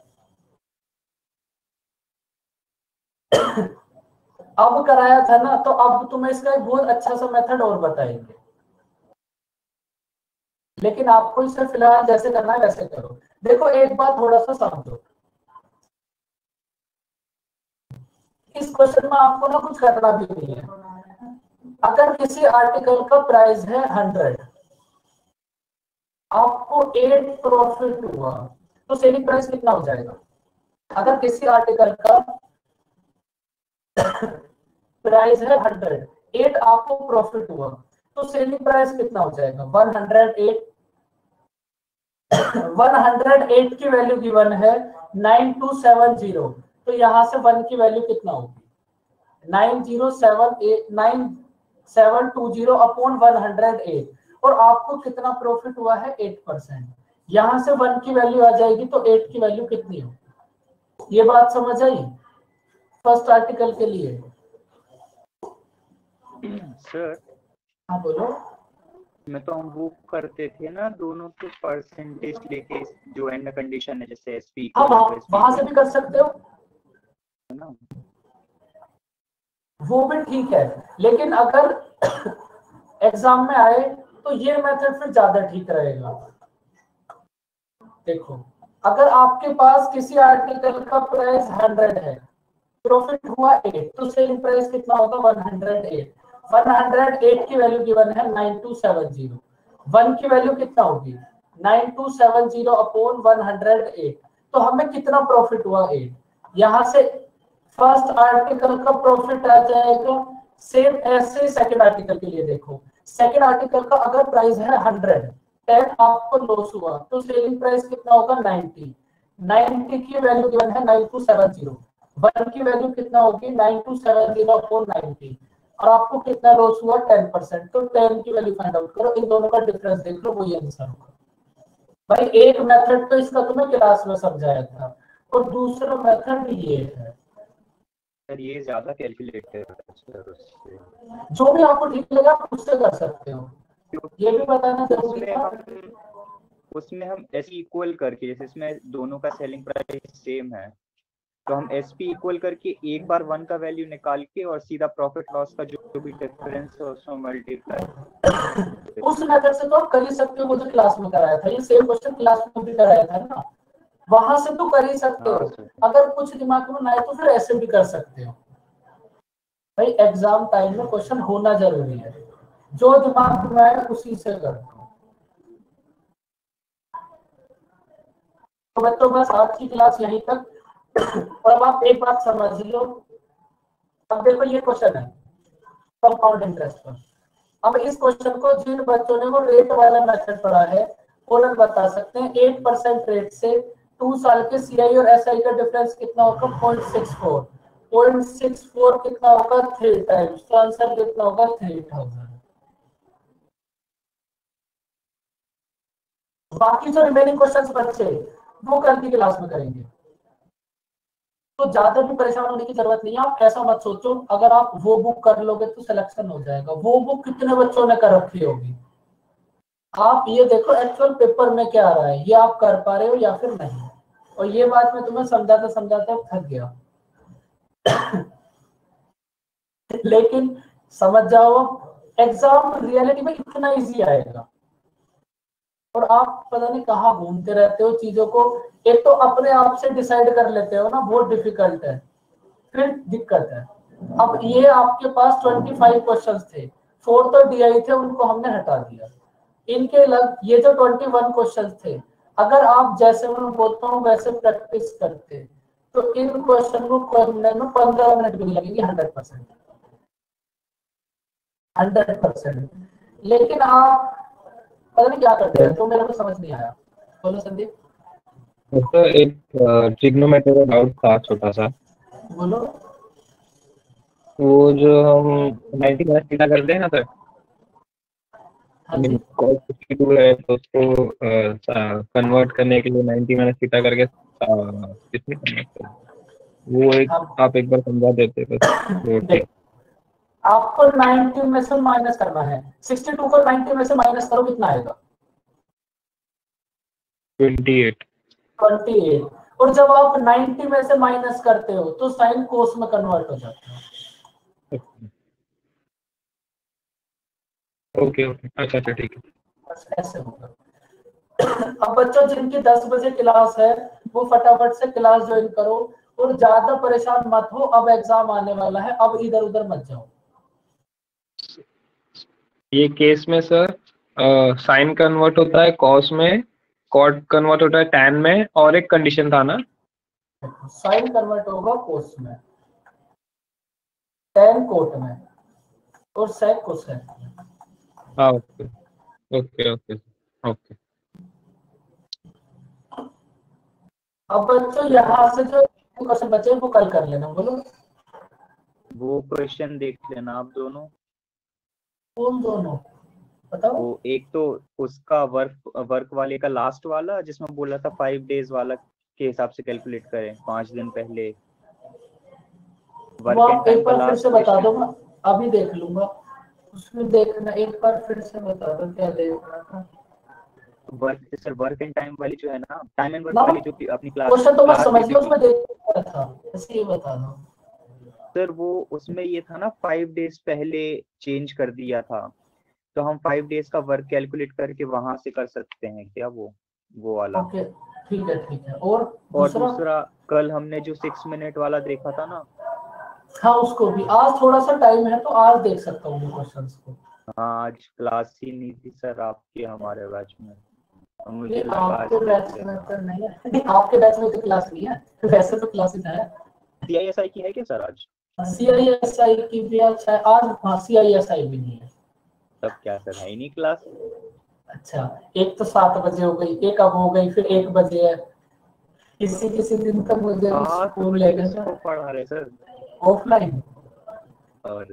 अब कराया था ना, तो अब तुम्हें इसका एक बहुत अच्छा सा मेथड और बताएंगे, लेकिन आपको इसे फिलहाल जैसे करना है वैसे करो। देखो एक बात थोड़ा सा समझो, इस क्वेश्चन में आपको ना कुछ करना भी नहीं है। अगर किसी आर्टिकल का प्राइस है 100, आपको 8 प्रॉफिट हुआ, तो सेलिंग प्राइस कितना हो जाएगा। अगर किसी आर्टिकल का प्राइस है 100, 8 आपको प्रॉफिट हुआ, तो सेलिंग प्राइस कितना हो जाएगा 108। 108 की वैल्यू गिवन है 9270, तो यहां से 1 की वैल्यू कितना होगी 9720 अपॉन 108, और आपको कितना प्रॉफिट हुआ है 8%, यहां से 1 की वैल्यू आ जाएगी, तो 8 की वैल्यू कितनी होगी। ये बात समझ आई फर्स्ट आर्टिकल के लिए। सर हाँ बोलो। में तो हम वो करते थे ना दोनों के परसेंटेज लेके, जो एंड कंडीशन है जैसे एसपी हाँ वहां से भी कर सकते हो ना, वो भी ठीक है, लेकिन अगर एग्जाम में आए तो ये मेथड फिर ज्यादा ठीक रहेगा। देखो अगर आपके पास किसी आर्टिकल का प्राइस 100 है, प्रॉफिट हुआ 8, तो सेलिंग प्राइस कितना होगा 108। 108 की वैल्यू गिवन है 9270, 1 की वैल्यू कितना होगी 9270 अपॉन 108, तो हमें कितना प्रॉफिट हुआ 8। यहां से फर्स्ट आर्टिकल का प्रॉफिट आ जाएगा, सेम ऐसे सेकंड आर्टिकल के लिए देखो, सेकंड आर्टिकल का अगर प्राइस है 100, 10 आपको लॉस हुआ तो सेलिंग प्राइस कितना होगा 90, 90 की वैल्यू गिवन है 9270, 1 की वैल्यू कितना होगी 9270 अपॉन 90, और आपको कितना लॉस हुआ 10%, तो 10 की वैल्यू फाइंड आउट करो, इन दोनों का डिफरेंस देख लो, वही आंसर होगा। भाई एक मेथड तो इसका तुम्हें क्लास में समझाया था, और दूसरा मेथड ये है। सर ये ज्यादा कैलकुलेटर है सर उससे। जो भी आपको ठीक लगा आप उससे कर सकते हो, ये भी बताना जरूरी उसमें था। उसमें हम एसपी इक्वल करके, जैसे इसमें दोनों का सेलिंग प्राइस सेम है, तो हम एसपी इक्वल करके एक बार 1 का वैल्यू निकाल के और सीधा प्रॉफिट लॉस का जो भी डिफरेंस है उसमें मल्टीप्लाई। उस मेथड से तो आप कर ही सकते हो, वो जो क्लास में कराया था, ये सेम क्वेश्चन क्लास में भी कराया था ना, वहां से तो कर ही सकते हो। अगर कुछ दिमाग में ना आए तो फिर ऐसे भी कर सकते हो। भाई एग्जाम टाइम में क्वेश्चन होना जरूरी है, जो दिमाग में आए उसी से करो। तो बच्चों बस आज की क्लास यहीं तक, और अब आप एक बात समझ लो। अब देखो ये क्वेश्चन है कंपाउंड इंटरेस्ट पर। अब इस क्वेश्चन को जिन बच्चों ने वो रेट वाला मेथड पढ़ा है वो लोग बता सकते हैं 8% रेट से 2 साल के सीआई और एसआई का डिफरेंस कितना होगा 0.64, 0.64 कितना होगा 3 टाइम्स, तो आंसर कितना होगा 3000। बाकी जो रिमेनिंग क्वेश्चंस बच्चे वो कल की क्लास में करेंगे, तो ज्यादा भी परेशान होने की जरूरत नहीं है। आप ऐसा मत सोचो अगर आप वो बुक कर लोगे तो सिलेक्शन हो जाएगा, वो बुक कितने बच्चों ने कर रखी होगी। आप ये देखो एक्चुअल पेपर में क्या आ रहा है, ये आप कर पा रहे हो या फिर नहीं। और ये बात मैं तुम्हें समझाते समझाते थक गया लेकिन समझ जाओ एग्जाम रियलिटी में इतना इजी आएगा, और आप पता नहीं कहाँ घूमते रहते हो चीजों को। एक तो अपने आप से डिसाइड कर लेते हो ना, बहुत डिफिकल्ट है, फिर दिक्कत है। अब ये आपके पास 25 क्वेश्चंस थे, 4 तो डीआई थे, उनको हमने हटा दिया। इनके अलग ये जो 21 क्वेश्चंस थे, अगर आप जैसे मैं बोलता हूँ वैसे प्रैक्टिस करते तो इन क्वेश्चन को करने में 15 मिनट भी लगेंगे 100%। लेकिन आप पता नहीं क्या करते हैं, तो मेरे को समझ नहीं आया। बोलो संदीप। तो एक ट्रिग्नोमेट्री का डाउट था छोटा सा। बोलो। वो जो हम 90 माइनस थीटा करते हैं ना सर, cos 62 है तो उसको कन्वर्ट करने के लिए 90 माइनस थीटा करके कितनी कन्वर्ट करें, वो एक आप एक बार समझा देते बस। आपको 90 में से माइनस करना है, 62 को 90 में से माइनस करो, कितना आएगा 28। और जब आप 90 में से माइनस करते हो तो साइन कोस में कन्वर्ट हो जाता है। ओके ओके, अच्छा अच्छा ठीक है। ऐसे होगा। अब बच्चों जिनकी 10 बजे क्लास है वो फटाफट से क्लास ज्वाइन करो, और ज्यादा परेशान मत हो, अब एग्जाम आने वाला है, अब इधर उधर मत जाओ। ये केस में सर साइन कन्वर्ट होता है कॉस में, कॉट कन्वर्ट होता है टैन में, और एक कंडीशन था ना, साइन कन्वर्ट होगा कोस में, टैन कोट में, और सेक कोसेक में। हाँ ओके ओके ओके ओके। अब बच्चों यहाँ से जो क्वेश्चन बचे वो कल कर लेना। बोलो वो क्वेश्चन देख लेना आप दोनों। कौन दोनों बताओ। वो एक तो उसका वर्क वाले का लास्ट वाला जिसमें बोला था 5 डेज वाला के हिसाब से कैलकुलेट करें 5 दिन पहले। वो आप एक बार फिर से बता दो, मैं अभी देख लूंगा। उसमें देखना, एक बार फिर से बता दो क्या देखना था। Work sir, work and time वाली जो है ना, टाइम एंड वर्क ना, वाली जो अपनी क्वेश्चन तो मैं क्लास समझ गया, थी, उसमें देखना था, ऐसे ही बता दो। सर वो उसमें ये था ना 5 डेज पहले चेंज कर दिया था, तो हम 5 डेज का वर्क कैलकुलेट करके वहां से कर सकते हैं क्या वो वाला। ओके ठीक है ठीक है। और और दूसरा? दूसरा कल हमने जो 6 मिनट वाला देखा था ना, हाँ उसको भी आज थोड़ा सा टाइम है तो आज देख सकता हूँ क्वेश्चंस को। हाँ आज क्लास ही नहीं थी सर आपके हमारे बैच में, तो मुझे ये लगा आपके बैच में तो नहीं है, नहीं आपके बैच में तो क्लास नहीं है, वैसे तो क्लासेस है। CISI की है क्या सर आज? CISI की भी अच्छा है आज। हाँ CISI भी नहीं है। तब क्या सर, है ही नहीं क्लास? अच्छा, एक तो 7 बजे हो गई, एक अब हो गई, फिर 1 बजे है। किसी किसी दिन तो मुझे 8 स्कूल बजे लेकर किसको पढ़ा रहे सर? ऑफलाइन और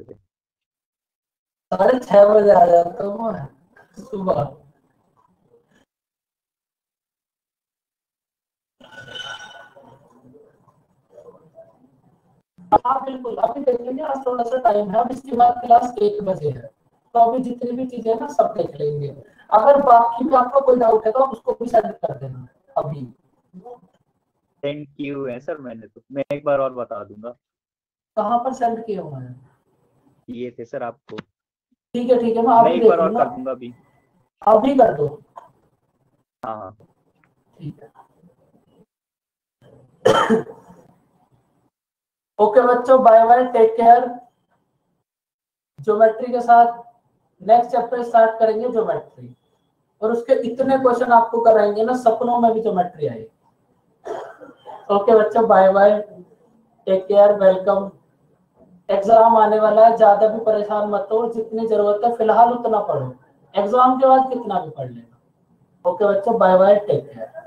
6:30 बजे आ जाता हूँ मैं सुबह। हाँ बिल्कुल, अभी देख लेंगे, आज थोड़ा सा टाइम है, अब इसके बाद क्लास 1 बजे है, तो अभी जितनी भी चीजें हैं ना सब देख लेंगे। अगर बाकी में आपका कोई डाउट है तो आप उसको भी सेंड कर देना अभी। थैंक यू है सर, मैंने तो मैं एक बार और बता दूंगा। कहाँ पर सेंड किए हुए हैं? ये थे सर आपको। ठीक है मैं मैं अभी एक देख बार और लूंगा, कर दूंगा अभी। अभी कर दो। हाँ हाँ ठीक है। ओके बच्चों, bye bye, take care. Geometry के साथ नेक्स्ट चैप्टर स्टार्ट करेंगे, ज्योमेट्री, और उसके इतने क्वेश्चन आपको कराएंगे ना, सपनों में भी ज्योमेट्री आएगी। ओके बच्चों, bye bye, take care, welcome. Exam आने वाला है, ज्यादा भी परेशान मत हो, जितनी जरूरत है फिलहाल उतना पढ़ो, एग्जाम के बाद कितना भी पढ़ लेना। ओके बच्चों, बाय बाय, टेक केयर।